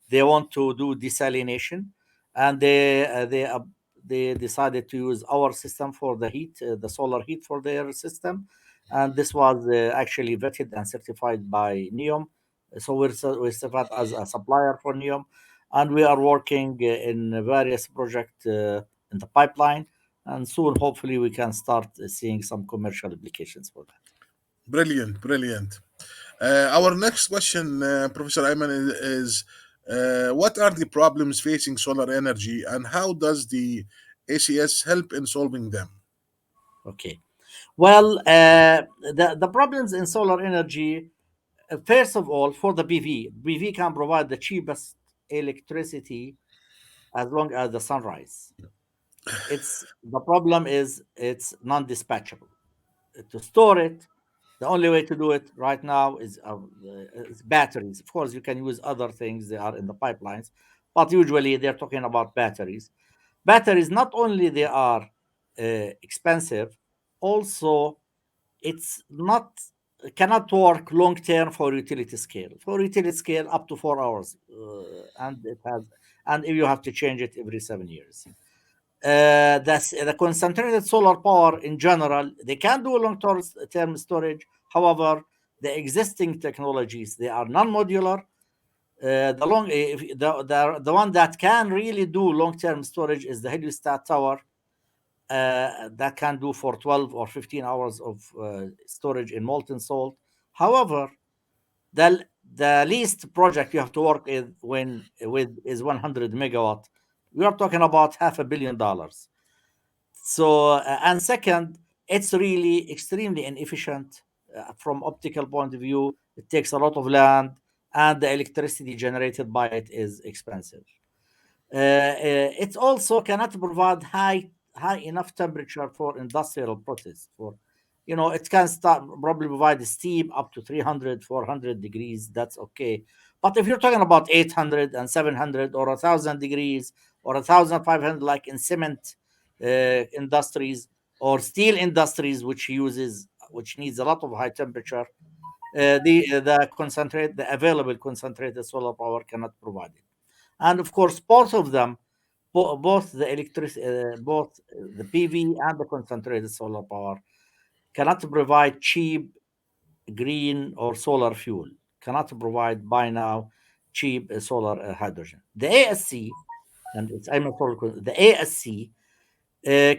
They want to do desalination, and they decided to use our system for the heat, the solar heat for their system, and this was actually vetted and certified by NEOM. So we're certified as a supplier for NEOM, and we are working in various projects in the pipeline, and soon hopefully we can start seeing some commercial applications for that. Brilliant, brilliant. Our next question, Professor Ayman, is what are the problems facing solar energy, and how does the ACS help in solving them? Okay. Well, the problems in solar energy, first of all, for the PV can provide the cheapest electricity as long as the sunrise. The problem is it's non-dispatchable. to store it, the only way to do it right now is batteries. Of course, you can use other things; they are in the pipelines, but usually they're talking about batteries. Batteries not only they are expensive, also it's not cannot work long term for utility scale. For utility scale, up to 4 hours, and you have to change it every 7 years. The concentrated solar power in general, they can do long term storage. However, the existing technologies they are non-modular. The one that can really do long-term storage is the heliostat tower, that can do for 12 or 15 hours of storage in molten salt. However, the least project you have to work with is 100 megawatt. We are talking about $500 million. So, and second, it's really extremely inefficient from optical point of view. It takes a lot of land, and the electricity generated by it is expensive. It also cannot provide high enough temperature for industrial process. For it can start probably provide steam up to 300, 400 degrees. That's okay. But if you're talking about 800 and 700 or 1,000 degrees or 1,500, like in cement industries or steel industries, which needs a lot of high temperature, the available concentrated solar power cannot provide it. And of course, both of them, both the PV and the concentrated solar power, cannot provide cheap green or solar fuel. Cannot provide by now cheap solar hydrogen. The ASC and its the ASC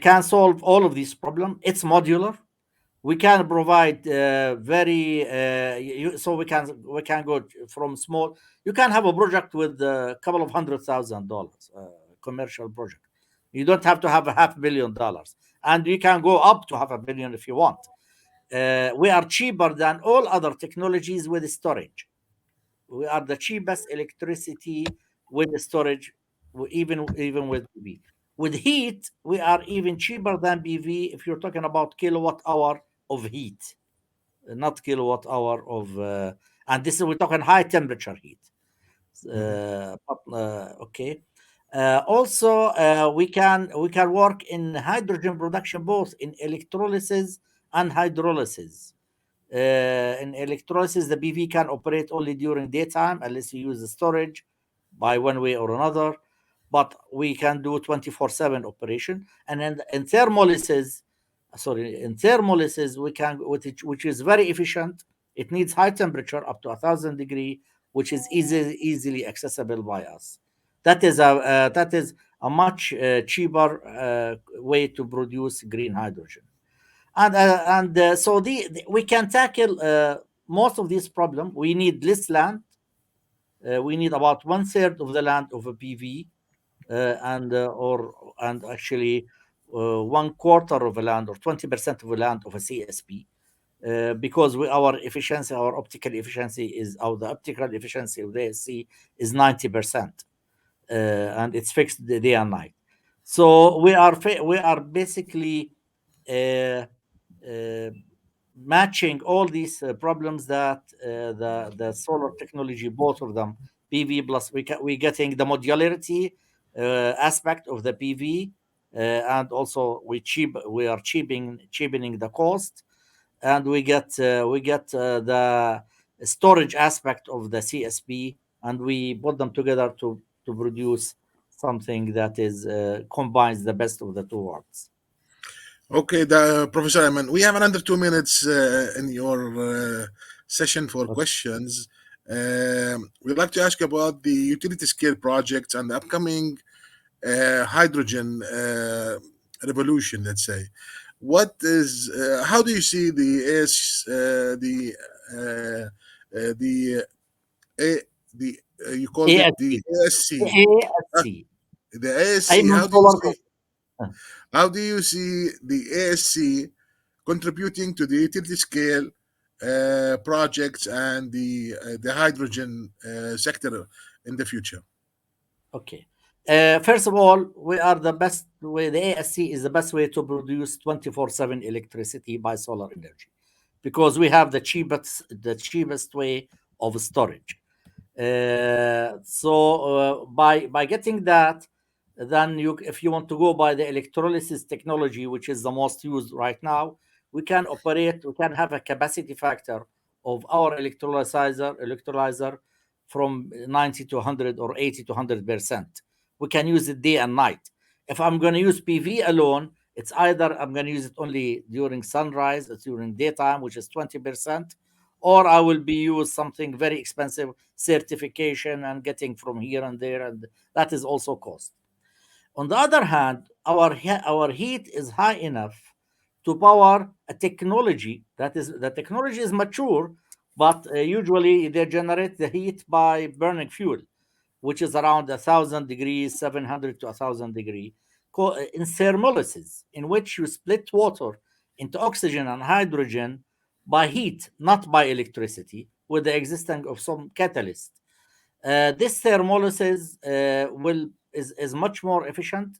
can solve all of these problems. It's modular. We can provide very so we can go from small. You can have a project with a couple of $100,000, commercial project. You don't have to have a $500 million, and you can go up to $500 million if you want. We are cheaper than all other technologies with storage. We are the cheapest electricity with storage, even with PV. With heat, we are even cheaper than PV if you're talking about kilowatt hour of heat, not kilowatt hour of, and this is we're talking high temperature heat. Mhm. Okay. Also, we can work in hydrogen production both in electrolysis and hydrolysis. In electrolysis, the PV can operate only during daytime unless you use the storage by one way or another. But we can do 24/7 operation. And then in thermolysis, we can, which is very efficient. It needs high temperature up to 1,000 degree, which is easily accessible by us. That is a much cheaper way to produce green hydrogen. And so we can tackle most of these problems. We need less land. We need about one third of the land of a PV, and actually one quarter of the land or 20% of the land of a CSP, because our optical efficiency the optical efficiency of the ASC is 90%, and it's fixed the day and night. So we are basically uh, uh, matching all these problems that the solar technology, both of them, PV plus, we getting the modularity aspect of the PV, and also we are cheapening the cost, and we get the storage aspect of the CSP, and we put them together to produce something that is combines the best of the two worlds. Okay, Professor Ayman, we have another 2 minutes in your session for questions. We'd like to ask about the utility scale projects and the upcoming hydrogen revolution. Let's say, how do you see the A, the you called it the ASC. ASC, uh, ASC. the ASC? Ayman Solar. Uh, How do you see the ASC contributing to the utility scale projects and the hydrogen sector in the future? Okay. First of all, we are the best way. The ASC is the best way to produce 24/7 electricity by solar energy, because we have the cheapest way of storage. So by getting that, then if you want to go by the electrolysis technology, which is the most used right now, we can have a capacity factor of our electrolyzer from 90 to 100 or 80 to 100%. We can use it day and night. If I'm going to use PV alone, it's either I'm going to use it only during sunrise, it's during daytime, which is 20%, or I will be use something very expensive certification and getting from here and there, and that is also cost. On the other hand, our heat is high enough to power a technology the technology is mature, but usually they generate the heat by burning fuel, which is around 1,000 degrees, 700 to 1,000 degree, in thermolysis, in which you split water into oxygen and hydrogen by heat, not by electricity, with the existence of some catalyst. This thermolysis is much more efficient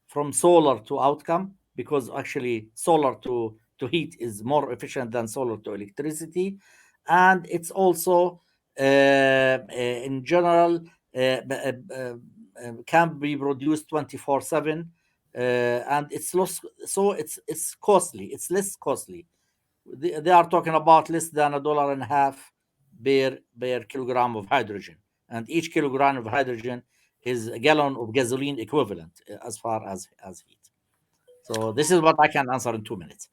from solar to outcome, because actually solar to heat is more efficient than solar to electricity. And it's also in general can be produced 24/7, and it's costly, it's less costly. They are talking about less than a dollar and a half per kilogram of hydrogen, and each kilogram of hydrogen is a gallon of gasoline equivalent, as far as heat. So this is what I can answer in 2 minutes.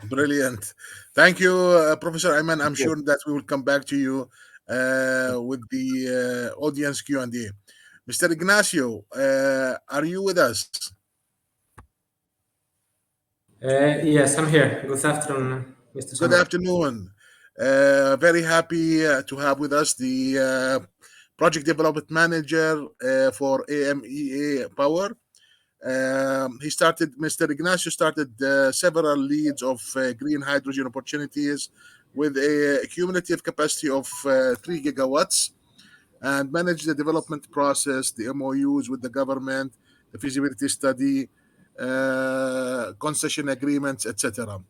Brilliant. Thank you, Professor Ayman. I'm Yes. sure that we will come back to you with the audience Q&A. Mr. Ignacio, are you with us? Yes, I'm here. Good afternoon, Mr. Good Samar. afternoon. Very happy to have with us the Project Development Manager for AMEA Power. Mr. Ignacio started several leads of green hydrogen opportunities with a cumulative capacity of 3 gigawatts, and managed the development process, the MOUs with the government, the feasibility study, concession agreements, etc.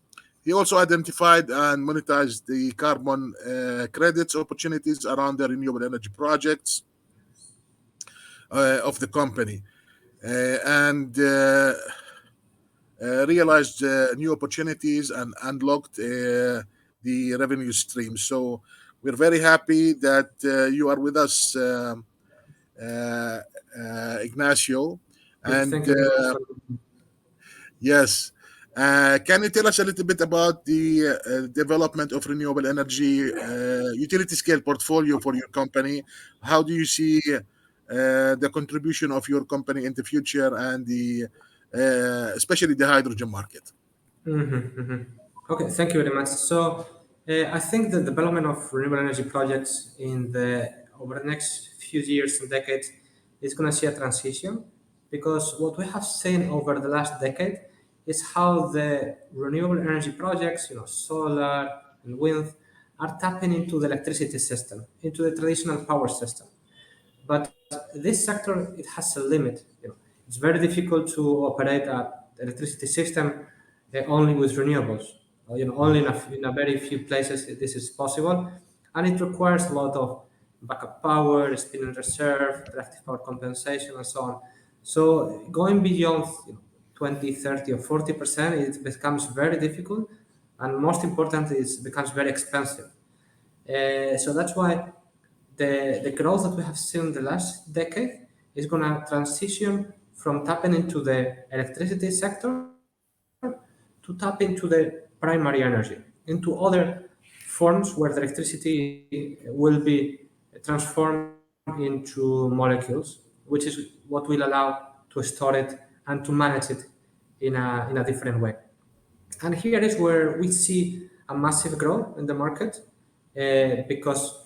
He also identified and monetized the carbon credits opportunities around the renewable energy projects of the company, and realized new opportunities and unlocked the revenue stream. So we're very happy that you are with us, uh, Ignacio. And Thank you very much for. yes, can you tell us a little bit about the development of renewable energy utility scale portfolio for your company? How do you see the contribution of your company in the future, and the especially the hydrogen market? Okay, thank you very much. So, I think the development of renewable energy projects in the over the next few years and decades is going to see a transition, because what we have seen over the last decade is how the renewable energy projects, solar and wind, are tapping into the electricity system, into the traditional power system. But this sector, it has a limit. It's very difficult to operate a electricity system only with renewables. Only in a very few places this is possible, and it requires a lot of backup power, spinning reserve, reactive power compensation, and so on. So going beyond 20, 30, or 40%, it becomes very difficult, and most important, it becomes very expensive. So that's why the growth that we have seen in the last decade is going to transition from tapping into the electricity sector to tap into the primary energy, into other forms where the electricity will be transformed into molecules, which is what will allow to store it and to manage it in a different way. And here is where we see a massive growth in the market, because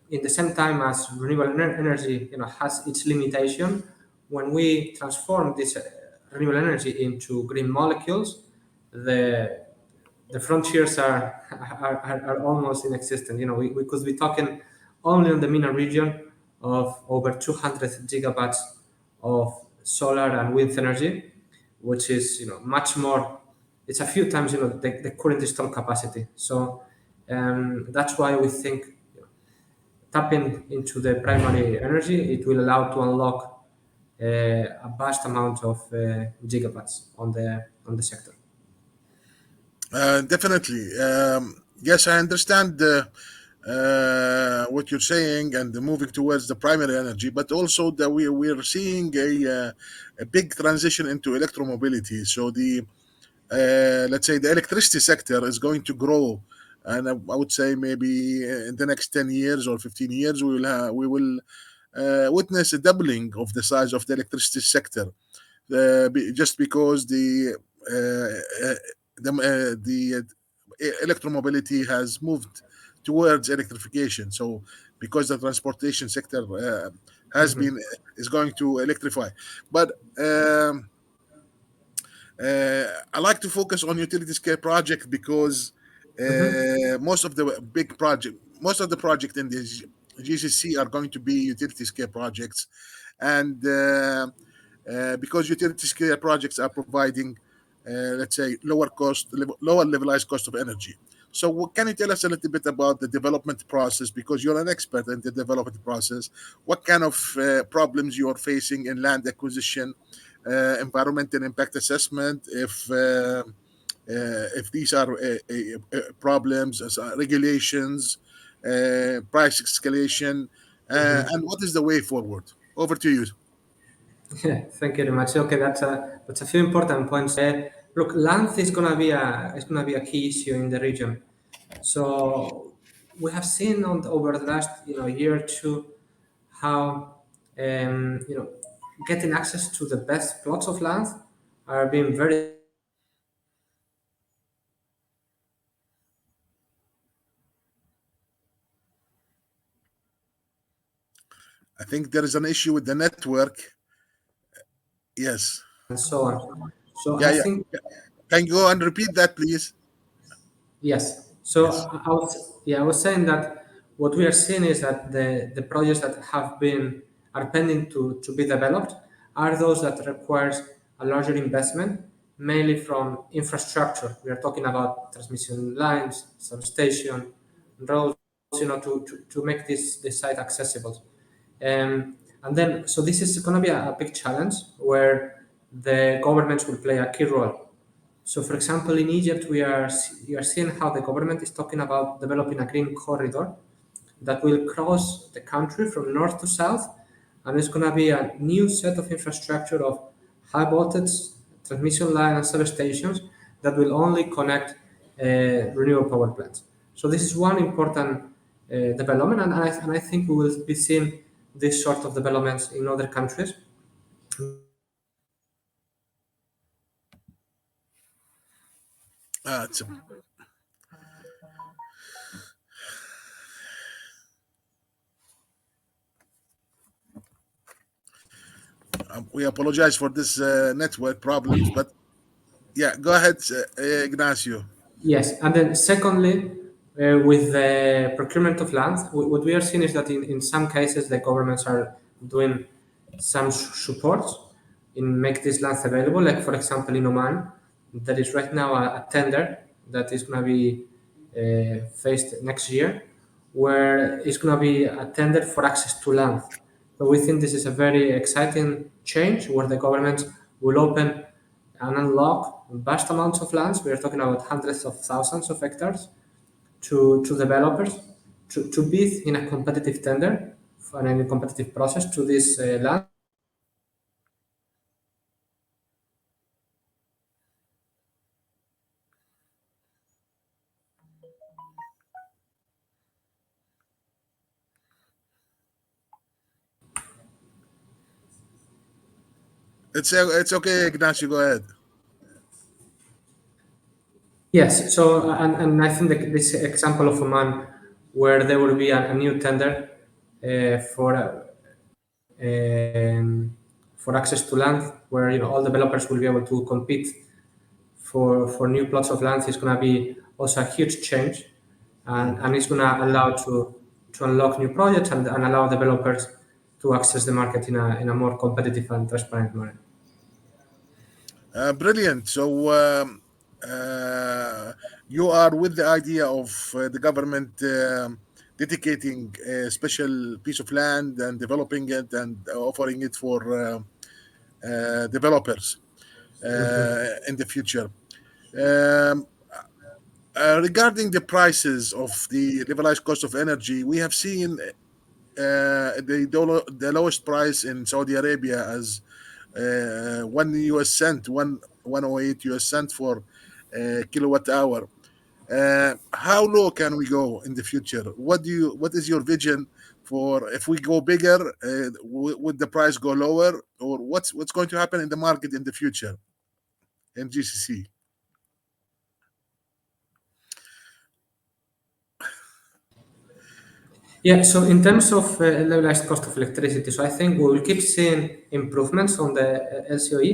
in the same time as renewable energy has its limitation, when we transform this renewable energy into green molecules, the the frontiers are almost inexistent. We could be talking only on the MENA region of over 200 gigawatts of solar and wind energy, which is much more. It's a few times the current installed capacity. So that's why we think tapping into the primary energy, it will allow to unlock a vast amount of gigawatts on the sector. Definitely. Yes, I understand what you're saying and moving towards the primary energy, but also that we're seeing a big transition into electromobility. So the let's say the electricity sector is going to grow, and I would say maybe in the next 10 years or 15 years we will witness a doubling of the size of the electricity sector, just because uh, the electromobility has moved towards electrification. So because the transportation sector has Mhm. been is going to electrify, but I like to focus on utility scale project because Mhm. most of the project in the GCC are going to be utility scale projects, and because utility scale projects are providing, let's say, lower levelized cost of energy. So, can you tell us a little bit about the development process? Because you're an expert in the development process. What kind of problems you are facing in land acquisition, environmental impact assessment, if these are problems, regulations, price escalation, and what is the way forward? Over to you. Yeah, thank you very much. Okay, that's a few important points. Look, land is gonna be a key issue in the region. So we have seen over the last year or two how getting access to the best plots of land are being very difficult in the region. I think there is an issue with the network. Yes. And so on. So Yeah, I yeah. think Can you go and repeat that, please? yes. So Yes. I was saying that what we are seeing is that the projects that are pending to be developed are those that requires a larger investment, mainly from infrastructure. We are talking about transmission lines, substation, roads, to make this site accessible. And then, so this is going to be a big challenge where the governments will play a key role. So, for example, in Egypt, we are seeing how the government is talking about developing a green corridor that will cross the country from north to south, and it's going to be a new set of infrastructure of high voltage transmission line and substations that will only connect renewable power plants. So this is one important development, and I think we will be seeing this sort of developments in other countries. It's we apologize for this network problems, but yeah, go ahead, Ignacio. Yes, and then secondly, with the procurement of land, what we are seeing is that in some cases the governments are doing some support in make these lands available. Like for example, in Oman, there is right now a tender that is going to be faced next year, where it's going to be a tender for access to land. So we think this is a very exciting change where the government will open and unlock vast amounts of lands. We are talking about hundreds of thousands of hectares to developers to bid in a competitive tender and in a competitive process to these lands. It's okay, Ignacio. Go ahead. Yes, so and I think that this example of Oman, where there will be a new tender for access to land, where all developers will be able to compete for new plots of land, is going to be also a huge change, and it's going to allow to unlock new projects and allow developers to access the market in a more competitive and transparent manner. Brilliant. So uh, you are with the idea of the government dedicating a special piece of land and developing it and offering it for developers in the future. Um, Regarding the prices of the levelized cost of energy, we have seen the lowest price in Saudi Arabia as 1 US cent, 108 US cent for kilowatt hour. How low can we go in the future? What is your vision for if we go bigger? Would the price go lower, or what's going to happen in the market in the future in GCC? Yeah, so in terms of levelized cost of electricity, so I think we will keep seeing improvements on the LCOE.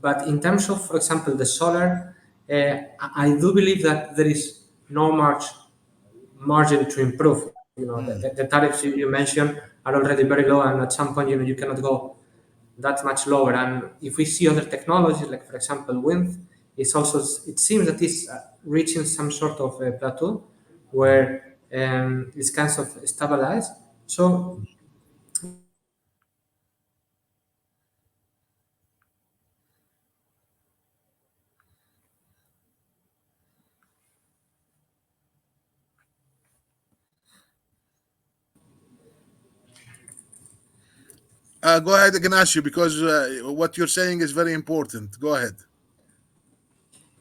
But in terms of, for example, the solar, I do believe that there is no much margin to improve. The tariffs you mentioned are already very low, and at some point, you cannot go that much lower. And if we see other technologies, like for example, wind, it seems that it's reaching some sort of a plateau where it's kind of stabilized. So Go ahead, Ignacio, because what you're saying is very important. Go ahead.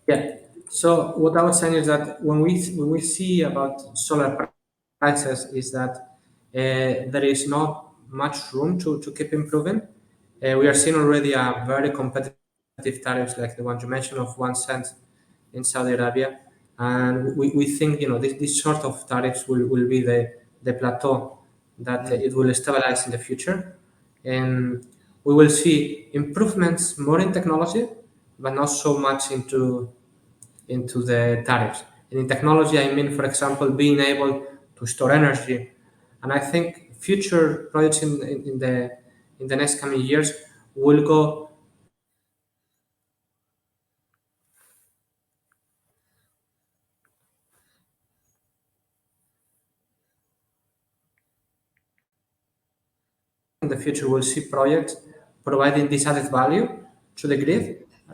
yeah. So what I was saying is that when we see about solar prices is that there is not much room to keep improving. We are seeing already a very competitive tariffs like the ones you mentioned of 1 cent in Saudi Arabia, and we think this sort of tariffs will be the plateau that Mm. it will stabilize in the future, and we will see improvements more in technology, but not so much into the tariffs. And in technology, I mean, for example, being able to store energy. And I think future projects in the next coming years will go towards more efficient technologies. And I think in the future we'll see projects providing this added value to the Mm. grid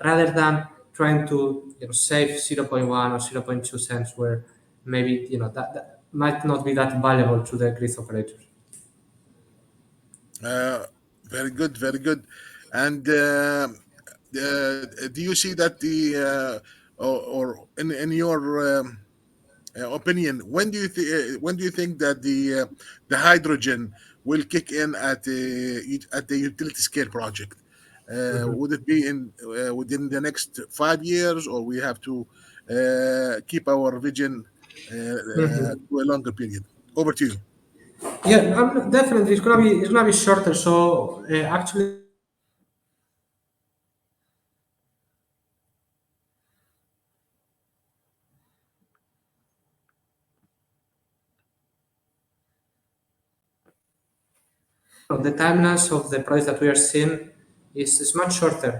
rather than trying to save zero point 0.1 or zero point 0.2 cents where maybe that might not be that valuable to the grid operators. Uh, Very good, very good. And do you see that or in your opinion, when do you think that the hydrogen will kick in at the utility scale project? Mhm. Would it be in within the next 5 years, or we have to keep our vision Mhm. to a longer period? Over to you. Yeah, definitely. It's gonna be shorter. So actually, the timelines of the projects that we are seeing is much shorter. For example, the timelines of the projects that we are seeing is much shorter.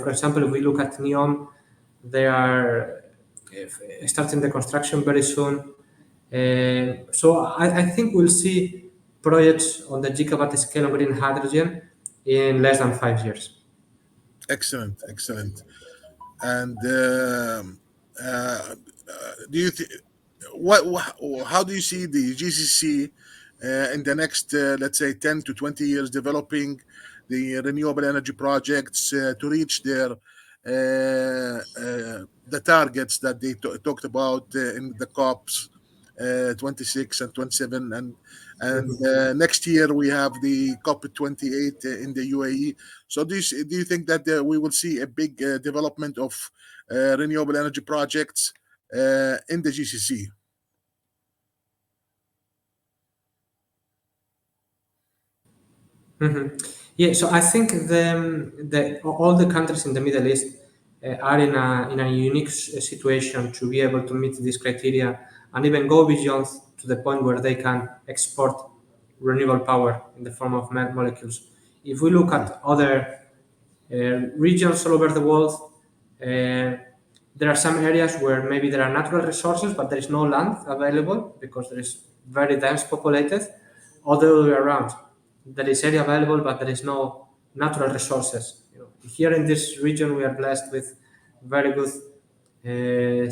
For example, if we look at NEOM, they are starting the construction very soon. So I think we'll see projects on the gigawatt scale of green hydrogen in less than 5 years. Excellent, excellent. And do you how do you see the GCC in the next let's say 10 to 20 years developing the renewable energy projects to reach the targets that they talked about in the COPs 26 and 27, and next year we have the COP 28 in the UAE. So do you think that we will see a big development of renewable energy projects in the GCC? Mhm. Yeah, so I think all the countries in the Middle East are in a unique situation to be able to meet this criteria and even go beyond to the point where they can export renewable power in the form of molecules. If we look at other regions all over the world, there are some areas where maybe there are natural resources, but there is no land available because there is very dense populated. All the way around, there is area available, but there is no natural resources. Here in this region, we are blessed with very good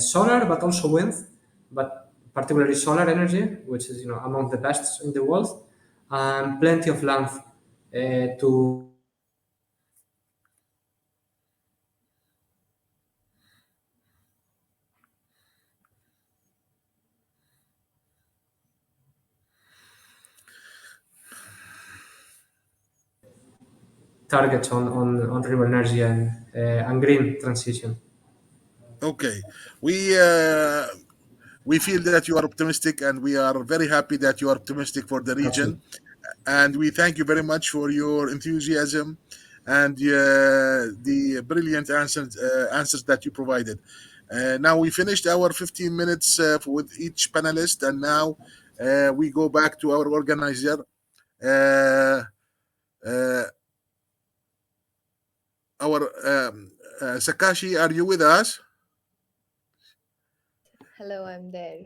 solar, but also wind, but particularly solar energy, which is among the best in the world, and plenty of land to targets on renewable energy and green transition. Okay, we feel that you are optimistic, and we are very happy that you are optimistic for the region. Absolutely. And we thank you very much for your enthusiasm and the brilliant answers that you provided. Now we finished our 15 minutes with each panelist, and now we go back to our organizer. Uh, uh, our Sakashi, are you with us? Yes, hello, I'm there.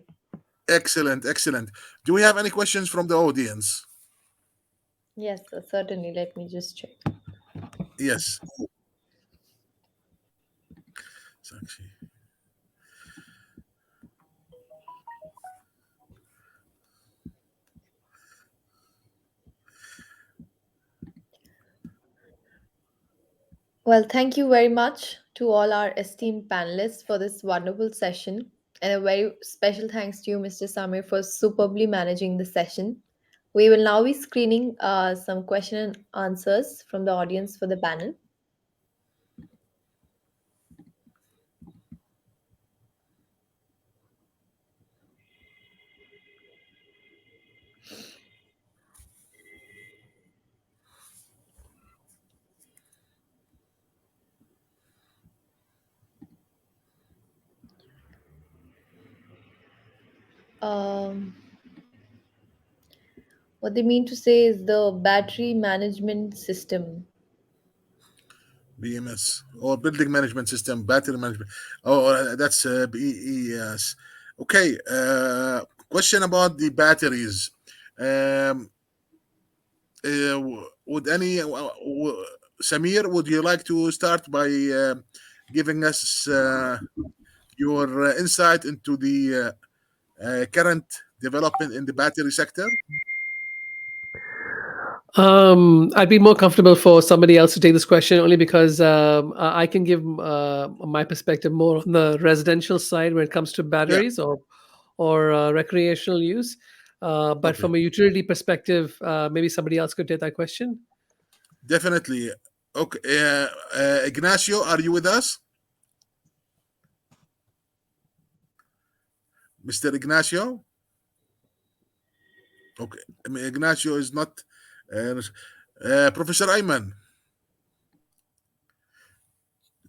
Excellent, excellent. Do we have any questions from the audience? Yes, certainly. Let me just check. Yes. Sakshi. Well, thank you very much to all our esteemed panelists for this wonderful session. And a very special thanks to you, Mr. Samir, for superbly managing the session. We will now be screening some question and answers from the audience for the panel. Um, what they mean to say is the battery management system. BMS or building management system, battery management. Oh, that's BES. Okay. Question about the batteries. Um, would any Samir? Would you like to start by giving us your insight into the current development in the battery sector? I'd be more comfortable for somebody else to take this question only because I can give my perspective more on the residential side when it comes to Yeah, batteries or recreational use. But okay, from a utility perspective, maybe somebody else could take that question. definitely. Okay, Ignacio, are you with us, Mr. Ignacio? Okay, I mean, Ignacio is not. Uh, Professor Ayman.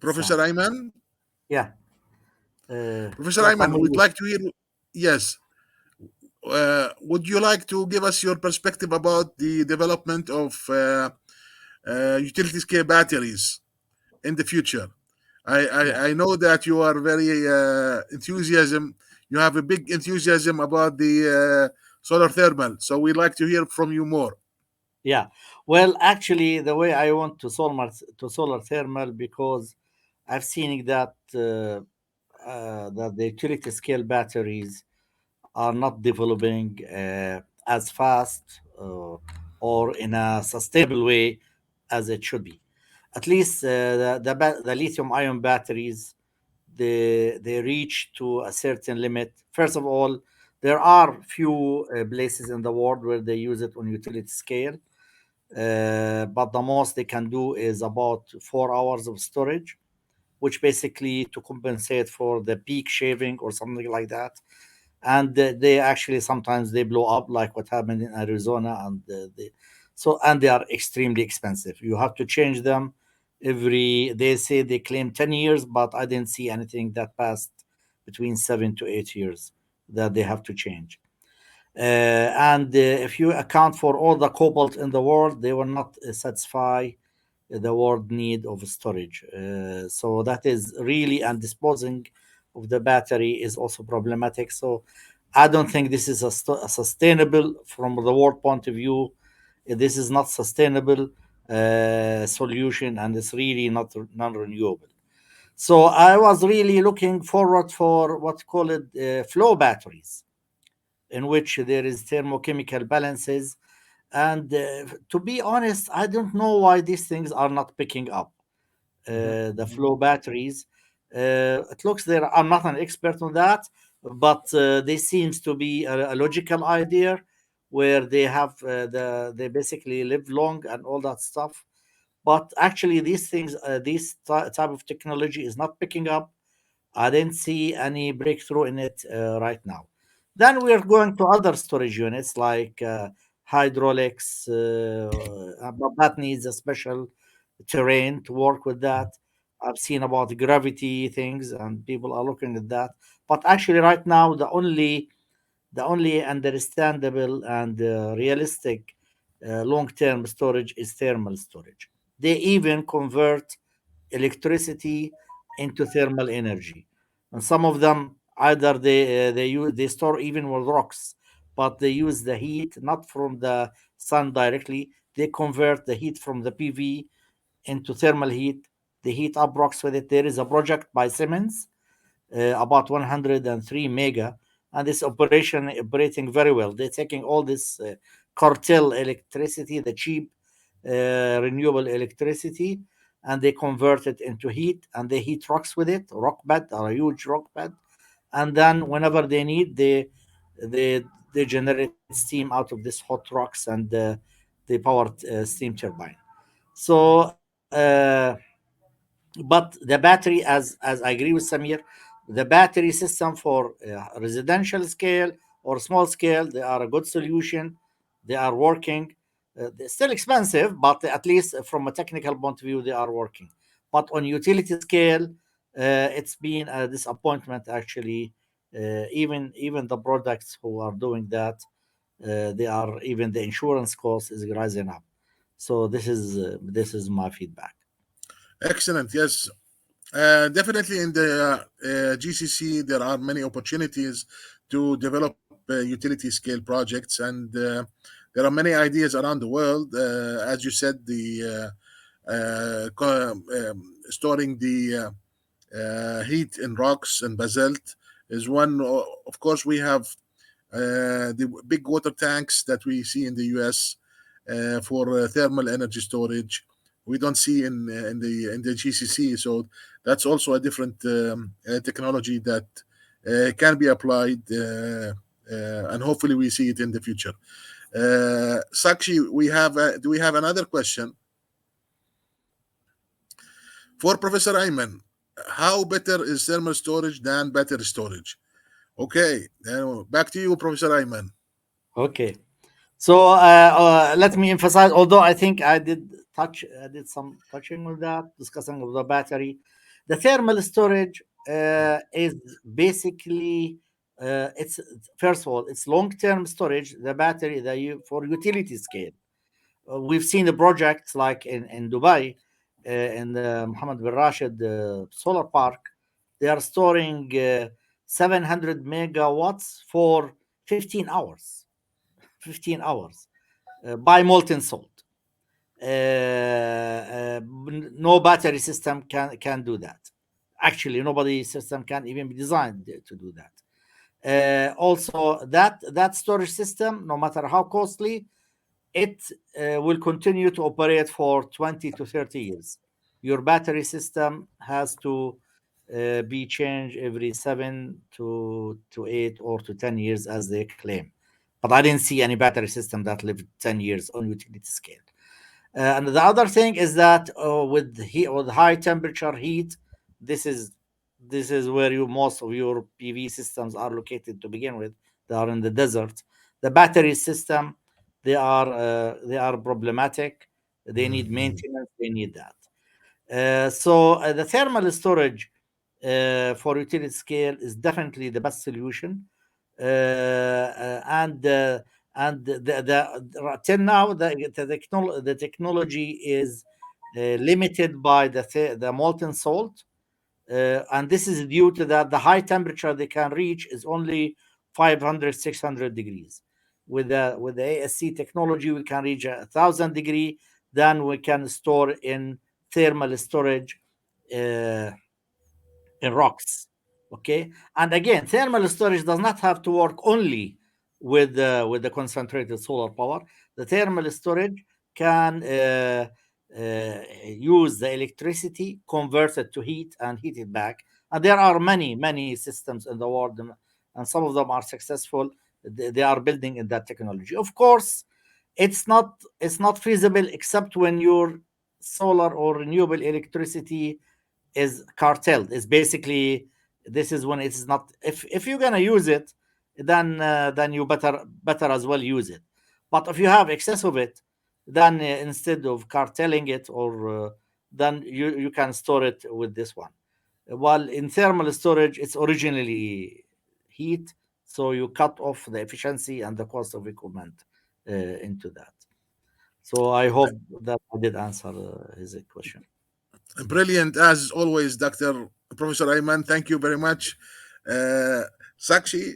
Professor Sam. Ayman. Yeah. Professor Yes, I'm Ayman, with we'd you. like to hear. Yes. Would you like to give us your perspective about the development of utility scale batteries in the future? Yeah. I know that you are very enthusiasm. You have a big enthusiasm about the solar thermal. So we'd like to hear from you more. Yeah. Well, actually, the way I want to solar thermal because I've seen that the utility scale batteries are not developing as fast or in a sustainable way as it should be. At least the lithium ion batteries, they reach to a certain limit. First of all, there are few places in the world where they use it on utility scale, but the most they can do is about 4 hours of storage, which basically to compensate for the peak shaving or something like that. And they actually sometimes they blow up, like what happened in Arizona, and and they are extremely expensive. You have to change them they say they claim 10 years, but I didn't see anything that passed between 7 to 8 years that they have to change. And if you account for all the cobalt in the world, they will not satisfy the world need of storage. So that is really, and disposing of the battery is also problematic. So I don't think this is a sustainable from the world point of view. This is not sustainable solution, and it's really not non-renewable. So I was really looking forward for what call it flow batteries, in which there is thermochemical balances. And to be honest, I don't know why these things are not picking up the flow batteries. It looks there. I'm not an expert on that, but this seems to be a logical idea where they have they basically live long and all that stuff. But actually, these things, type of technology is not picking up. I didn't see any breakthrough in it right now. Then we're going to other storage units like hydraulics, but that needs a special terrain to work with that. I've seen about gravity things, and people are looking at that. But actually, right now, the only understandable and realistic long-term storage is thermal storage. They even convert electricity into thermal energy, and some of them either they store even with rocks, but they use the heat not from the sun directly. They convert the heat from the PV into thermal heat. They heat up rocks with it. There is a project by Siemens about 103 mega, and this operation operating very well. They're taking all this cartel electricity, the cheap renewable electricity, and they convert it into heat, and they heat rocks with it, rock bed or a huge rock bed, and then whenever they need, they generate steam out of this hot rocks, and they power steam turbine. So but the battery, as I agree with Samir, the battery system for residential scale or small scale, they are a good solution. They are working. They're still expensive, but at least from a technical point of view, they are working. But on utility scale, it's been a disappointment actually. Even the products who are doing that, they are, even the insurance cost is rising up. So this is my feedback. Excellent. Yes. Definitely in the GCC, there are many opportunities to develop utility scale projects, and there are many ideas around the world. As you said, the storing the heat in rocks and basalt is one. Of course, we have the big water tanks that we see in the US for thermal energy storage. We don't see in the GCC, so that's also a different technology that can be applied, and hopefully we see it in the future. Sakshi, do we have another question for Professor Ayman? How better is thermal storage than battery storage? Okay, back to you, Professor Ayman. Okay. So let me emphasize, although I think I did some touching on that, discussing of the battery. The thermal storage is basically it's first of all it's long-term storage. The battery that you for utility scale. We've seen the projects like in Dubai, in the Mohammed bin Rashid solar park. They are storing 700 megawatts for 15 hours. 15 hours by molten salt. No battery system can do that. Actually, nobody system can even be designed to do that. Also, that storage system, no matter how costly, it will continue to operate for 20 to 30 years. Your battery system has to be changed every 7 to 8 or to 10 years, as they claim. But I didn't see any battery system that lived 10 years on utility scale. And the other thing is that with high temperature heat, this is this is where most of your PV systems are located to begin with. They are in the desert. The battery system, they are problematic. They need maintenance. They need that. So the thermal storage for utility scale is definitely the best solution. Till now the technology is limited by the molten salt, and this is due to that the high temperature they can reach is only 500 600 degrees. With the ASC technology we can reach 1,000 degree. Then we can store in thermal storage, uh, in rocks. Okay, and again, thermal storage does not have to work only with the concentrated solar power. The thermal storage can use the electricity, convert it to heat, and heat it back. And there are many systems in the world, and some of them are successful. They are building in that technology. Of course, it's not feasible except when your solar or renewable electricity is cartelled. Is basically, this is when it's not, if you're gonna use it, then you better as well use it. But if you have excess of it, then instead of cartelling it, or then you can store it with this one. While in thermal storage it's originally heat, so you cut off the efficiency and the cost of equipment into that. So I hope that I did answer his question. Brilliant as always, Dr. Professor Ayman. Thank you very much. Sakshi,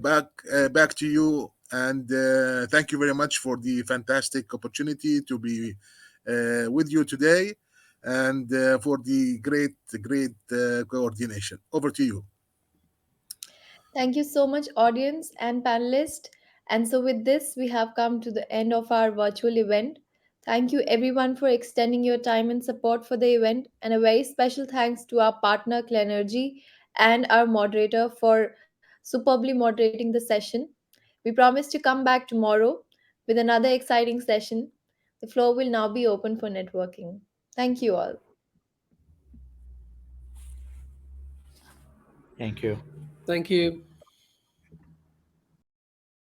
back to you, and thank you very much for the fantastic opportunity to be with you today, and for the great coordination. Over to you. Thank you so much, audience and panelists. And so, with this, we have come to the end of our virtual event. Thank you, everyone, for extending your time and support for the event. And a very special thanks to our partner, Clenergy, and our moderator for superbly moderating the session. We promise to come back tomorrow with another exciting session. The floor will now be open for networking. Thank you all. Thank you. Thank you.